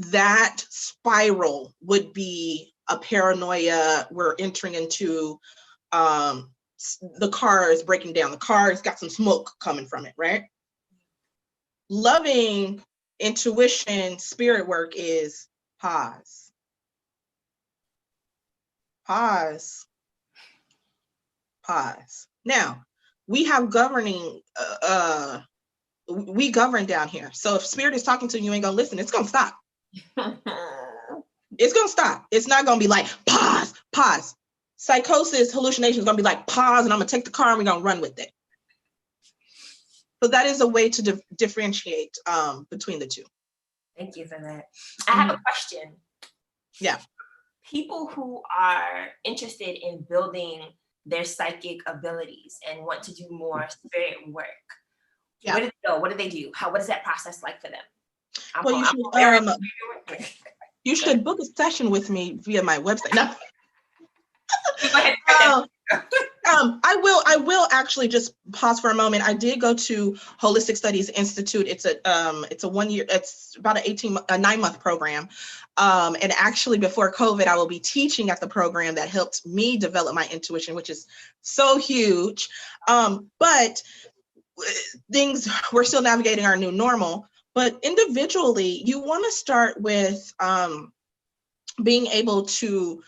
That spiral would be a paranoia. We're entering into, the car is breaking down. The car's got some smoke coming from it, right? Loving intuition, spirit work is pause. Pause. Pause. Now, we have governing, we govern down here. So if spirit is talking to you, you ain't gonna listen, it's gonna stop. It's gonna stop. It's not gonna be like, pause, pause. Psychosis, hallucination is gonna be like, pause, and I'm gonna take the car and we're gonna run with it. So that is a way to differentiate between the two. Thank you for that. I have a question. Yeah. People who are interested in building their psychic abilities and want to do more spirit work, yeah. Where do they go? What do they do? What is that process like for them? You should book a session with me via my website. No. Go ahead. I will actually just pause for a moment. I did go to Holistic Studies Institute. It's a 1 year, it's about a 9-month program. And actually before COVID, I will be teaching at the program that helped me develop my intuition, which is so huge. But we're still navigating our new normal. But individually, you want to start with being able to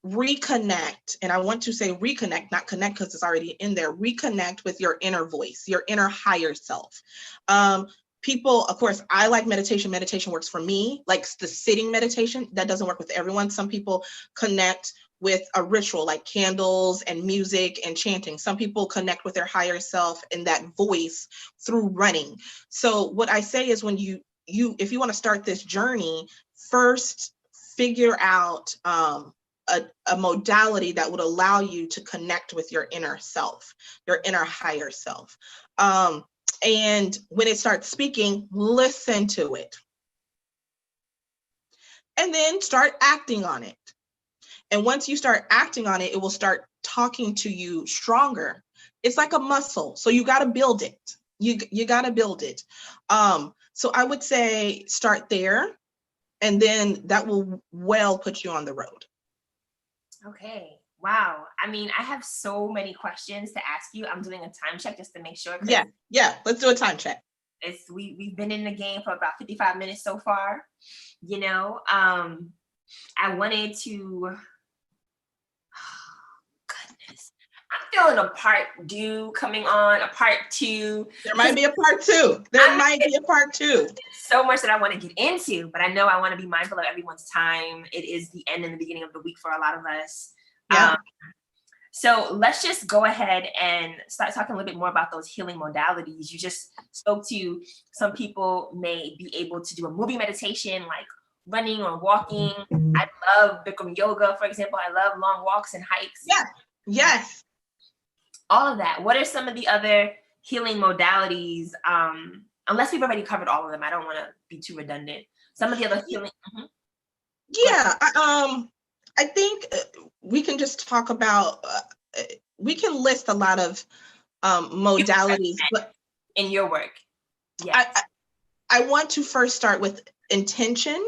reconnect. And I want to say reconnect, not connect because it's already in there. Reconnect with your inner voice, your inner higher self. People, of course, I like meditation. Meditation works for me, like the sitting meditation. That doesn't work with everyone. Some people connect with a ritual like candles and music and chanting. Some people connect with their higher self and that voice through running. So what I say is when if you want to start this journey, first figure out a modality that would allow you to connect with your inner self, your inner higher self. And when it starts speaking, listen to it. And then start acting on it. And once you start acting on it, it will start talking to you stronger. It's like a muscle. So you got to build it. You got to build it. So I would say start there, and then that will well put you on the road. Okay. Wow. I mean, I have so many questions to ask you. I'm doing a time check just to make sure. Yeah. Let's do a time check. We've been in the game for about 55 minutes so far. You know, I wanted to. Goodness, I'm feeling a part due coming on, a part two. There might be a part two. Might be a part two. So much that I want to get into, but I know I want to be mindful of everyone's time. It is the end and the beginning of the week for a lot of us. Yeah. So let's just go ahead and start talking a little bit more about those healing modalities. You just spoke to some people may be able to do a moving meditation like running or walking. I love Bikram yoga, for example. I love long walks and hikes. Yes. All of that. What are some of the other healing modalities? Unless we've already covered all of them, I don't want to be too redundant. Some of the other healing. Yeah. I think we can just talk about, we can list a lot of modalities, but in your work. Yeah. I want to first start with intention.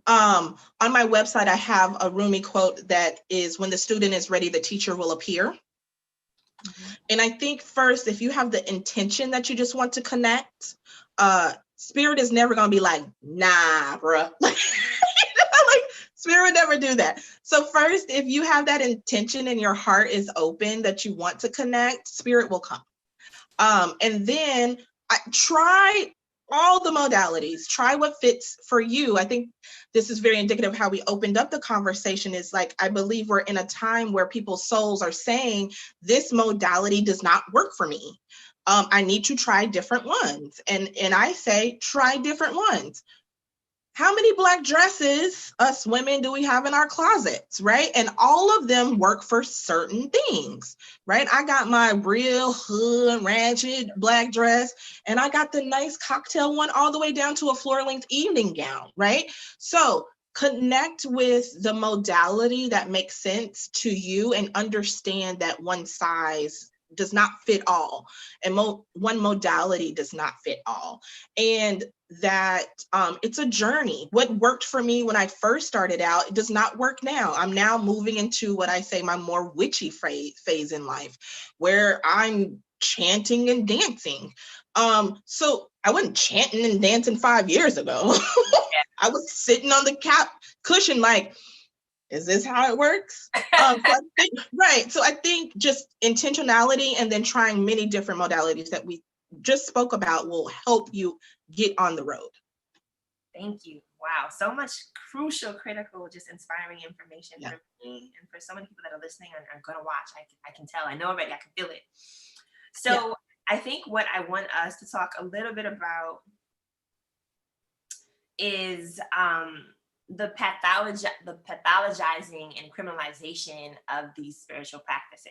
On my website, I have a Rumi quote that is, when the student is ready, the teacher will appear. And I think first, if you have the intention that you just want to connect, spirit is never going to be like, nah, bruh. Like, spirit would never do that. So first, if you have that intention and your heart is open that you want to connect, spirit will come. And then try all the modalities, try what fits for you. I think this is very indicative of how we opened up the conversation. Is like, I believe we're in a time where people's souls are saying, this modality does not work for me. I need to try different ones. And I say, try different ones. How many Black dresses, us women, do we have in our closets, right? And all of them work for certain things, right? I got my real hood, ratchet Black dress, and I got the nice cocktail one all the way down to a floor-length evening gown, right? So connect with the modality that makes sense to you and understand that one size does not fit all, and one modality does not fit all, and that it's a journey. What worked for me when I first started out, it does not work now. I'm now moving into what I say my more witchy phase in life, where I'm chanting and dancing. So I wasn't chanting and dancing 5 years ago. I was sitting on the cushion like, is this how it works? So I think just intentionality and then trying many different modalities that we just spoke about will help you get on the road. Thank you. Wow. So much crucial, critical, just inspiring information for me and for so many people that are listening and are going to watch. I can tell. I know already. I can feel it. So I think what I want us to talk a little bit about is the pathologizing and criminalization of these spiritual practices.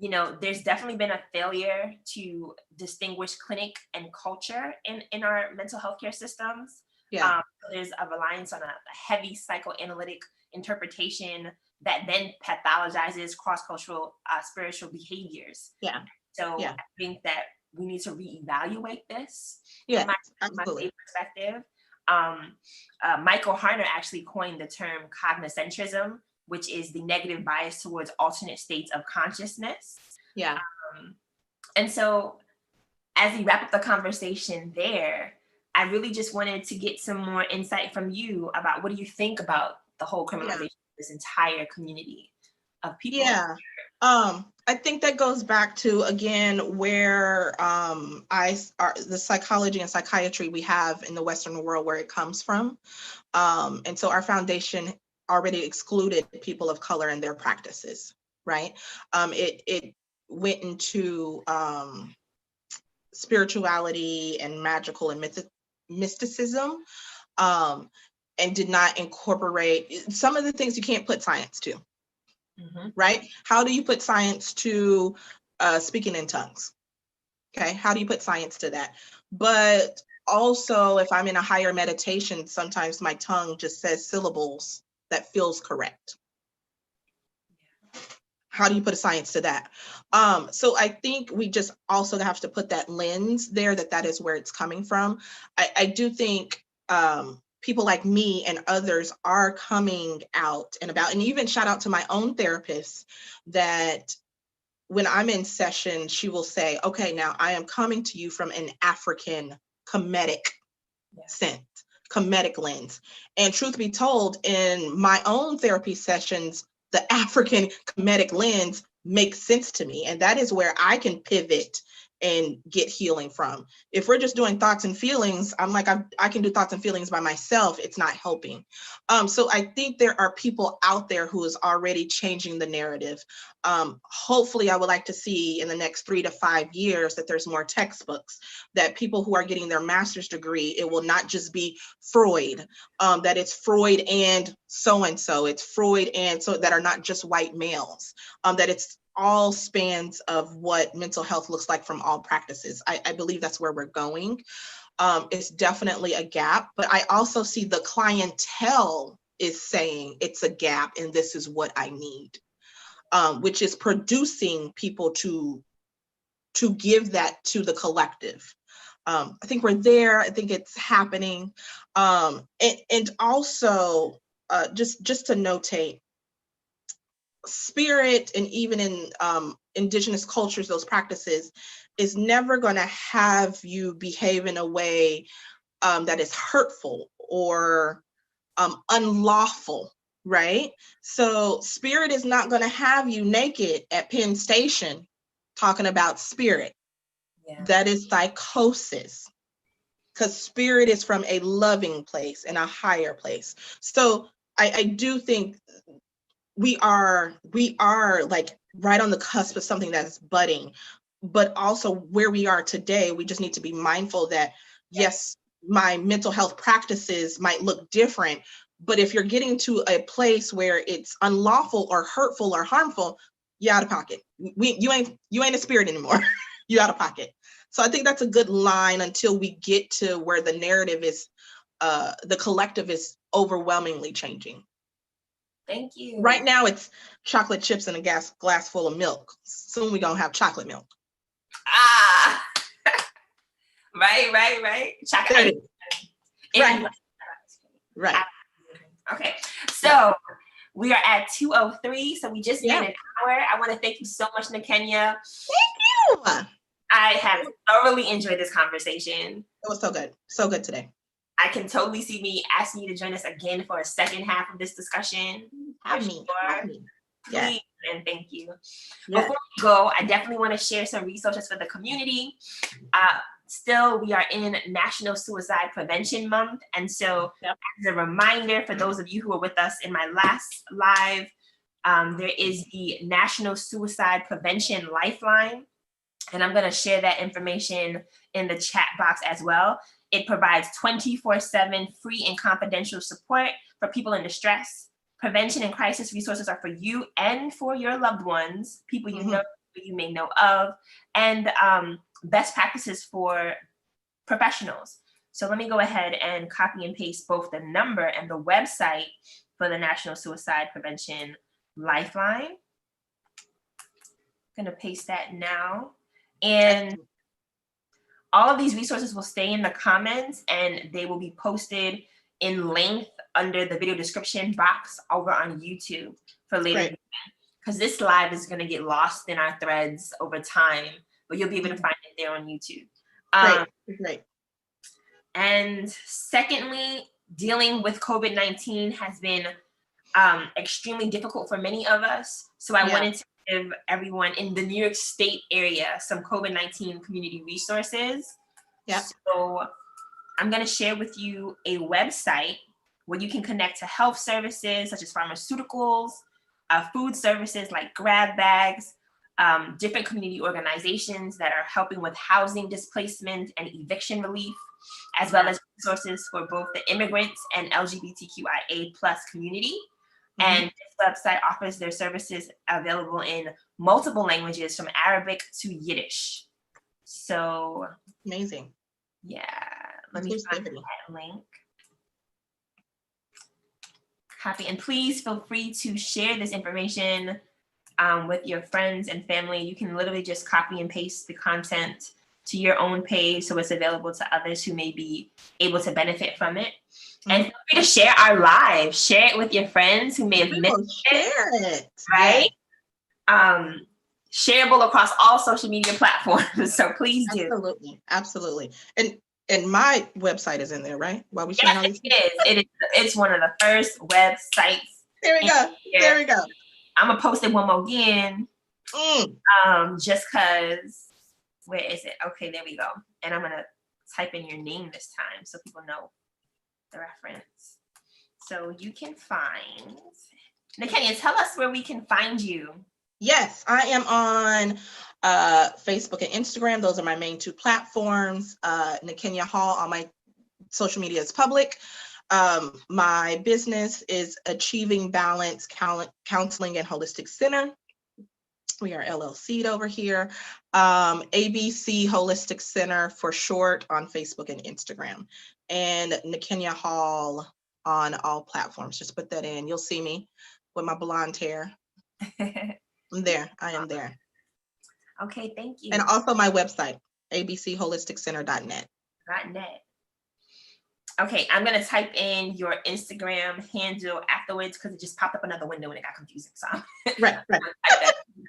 You know, there's definitely been a failure to distinguish clinic and culture in our mental health care systems. There's a reliance on a heavy psychoanalytic interpretation that then pathologizes cross-cultural spiritual behaviors. I think that we need to reevaluate this. From my perspective. Michael Harner actually coined the term cognocentrism, which is the negative bias towards alternate states of consciousness. And so as we wrap up the conversation there, I really just wanted to get some more insight from you about what do you think about the whole criminalization of this entire community of people? Yeah. I think that goes back to, again, where the psychology and psychiatry we have in the Western world, where it comes from. And so our foundation already excluded people of color in their practices, right? It went into spirituality and magical and mysticism, and did not incorporate some of the things you can't put science to. Right? How do you put science to speaking in tongues? Okay, how do you put science to that? But also, if I'm in a higher meditation, sometimes my tongue just says syllables that feels correct. How do you put a science to that? So I think we just also have to put that lens there, that is where it's coming from. I do think people like me and others are coming out and about, and even shout out to my own therapist, that when I'm in session, she will say, okay, now I am coming to you from an African comedic sense, comedic lens. And truth be told, in my own therapy sessions, the African comedic lens makes sense to me. And that is where I can pivot and get healing from. If we're just doing thoughts and feelings, I'm like, I can do thoughts and feelings by myself. It's not helping. So I think there are people out there who is already changing the narrative. Hopefully, I would like to see in the next 3 to 5 years that there's more textbooks, that people who are getting their master's degree, it will not just be Freud, that it's Freud and so-and-so, it's Freud and so, that are not just white males, that it's all spans of what mental health looks like from all practices. I believe that's where we're going. It's definitely a gap, but I also see the clientele is saying it's a gap and this is what I need, which is producing people to give that to the collective. I think we're there. I think it's happening. And also, just to notate, spirit, and even in indigenous cultures, those practices is never going to have you behave in a way that is hurtful or unlawful, right? So spirit is not going to have you naked at Penn Station talking about spirit. That is psychosis, because spirit is from a loving place and a higher place. So I do think we are like right on the cusp of something that's budding, but also where we are today, we just need to be mindful that yes, my mental health practices might look different, but if you're getting to a place where it's unlawful or hurtful or harmful, you're out of pocket. You ain't a spirit anymore. You out of pocket. So I think that's a good line until we get to where the narrative is, the collective is overwhelmingly changing. Thank you. Right now, it's chocolate chips and a glass full of milk. Soon we're going to have chocolate milk. Ah, right. Chocolate. Right. Okay, so we are at 2:03, so we just made an hour. I want to thank you so much, Nikenya. Thank you. I have thoroughly enjoyed this conversation. It was so good. So good today. I can totally see me asking you to join us again for a second half of this discussion. Have me. Please, and thank you. Before we go, I definitely want to share some resources for the community. Still, we are in National Suicide Prevention Month. And so as a reminder for those of you who were with us in my last live, there is the National Suicide Prevention Lifeline. And I'm going to share that information in the chat box as well. It provides 24/7 free and confidential support for people in distress. Prevention and crisis resources are for you and for your loved ones, people you know, you may know of, and best practices for professionals. So let me go ahead and copy and paste both the number and the website for the National Suicide Prevention Lifeline. I'm going to paste that now. And all of these resources will stay in the comments and they will be posted in length under the video description box over on YouTube for later. Because this live is going to get lost in our threads over time, but you'll be able to find it there on YouTube. Great. And secondly, dealing with COVID-19 has been extremely difficult for many of us. So I wanted to give everyone in the New York State area some COVID-19 community resources. Yeah. So I'm going to share with you a website where you can connect to health services such as pharmaceuticals, food services like grab bags, different community organizations that are helping with housing displacement and eviction relief, as well as resources for both the immigrants and LGBTQIA+ community. And this website offers their services available in multiple languages from Arabic to Yiddish. So amazing. Yeah, let me find that link. Copy, and please feel free to share this information with your friends and family. You can literally just copy and paste the content to your own page so it's available to others who may be able to benefit from it. And feel free to share our live. Share it with your friends who may have missed it. Right? Shareable across all social media platforms. So please do. Absolutely. And my website is in there, right? While we sharing all these it's one of the first websites. There we go. There we go. I'm gonna post it one more again. Just cause where is it? Okay, there we go. And I'm gonna type in your name this time so people know the reference. So you can find Nikenya, tell us where we can find you. Yes, I am on Facebook and Instagram. Those are my main two platforms. Nikenya Hall on my social media is public. My business is Achieving Balance Counseling and Holistic Center. We are LLC'd over here. ABC Holistic Center for short on Facebook and Instagram. And Nikenya Hall on all platforms. Just put that in. You'll see me with my blonde hair. I'm there. I am there. Okay, thank you. And also my website, abcholisticcenter.net. Okay, I'm gonna type in your Instagram handle afterwards because it just popped up another window and it got confusing. So right.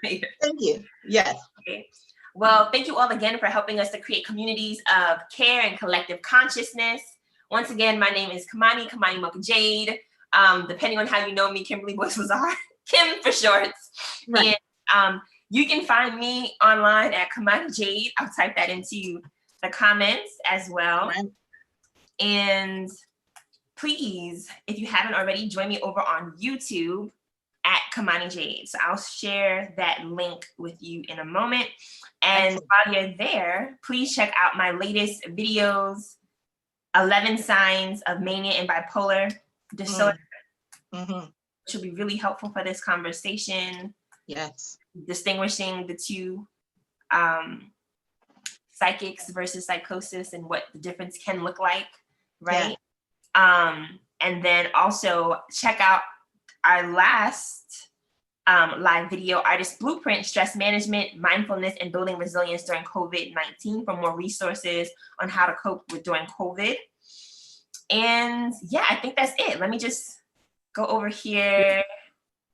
Thank you. Yes. Okay. Well, thank you all again for helping us to create communities of care and collective consciousness. Once again, my name is Kymani Jade. Depending on how you know me, Kimberly Boyce Lazar, Kim for short. Right. And you can find me online at Kymani Jade. I'll type that into the comments as well. Right. And please, if you haven't already, join me over on YouTube at Kymani Jade. So I'll share that link with you in a moment. And while you're there, please check out my latest videos, 11 Signs of Mania and Bipolar Disorder, which will be really helpful for this conversation. Yes. Distinguishing the two psychics versus psychosis and what the difference can look like, right? Yeah. And then also check out our last live video, Artist Blueprint, Stress Management, Mindfulness, and Building Resilience During COVID-19 for more resources on how to cope with during COVID. And yeah, I think that's it. Let me just go over here.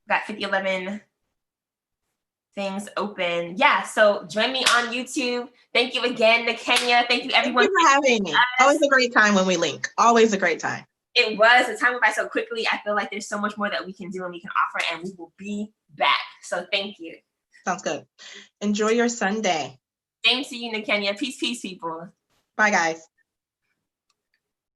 Got 5011 things open. Yeah, so join me on YouTube. Thank you again, Nikenya. Thank you everyone. Thank you for having me. Always a great time when we link. Always a great time. It was. The time went by so quickly. I feel like there's so much more that we can do and we can offer, and we will be back. So thank you. Sounds good. Enjoy your Sunday. Same to you, Nikenya. Peace, people. Bye, guys.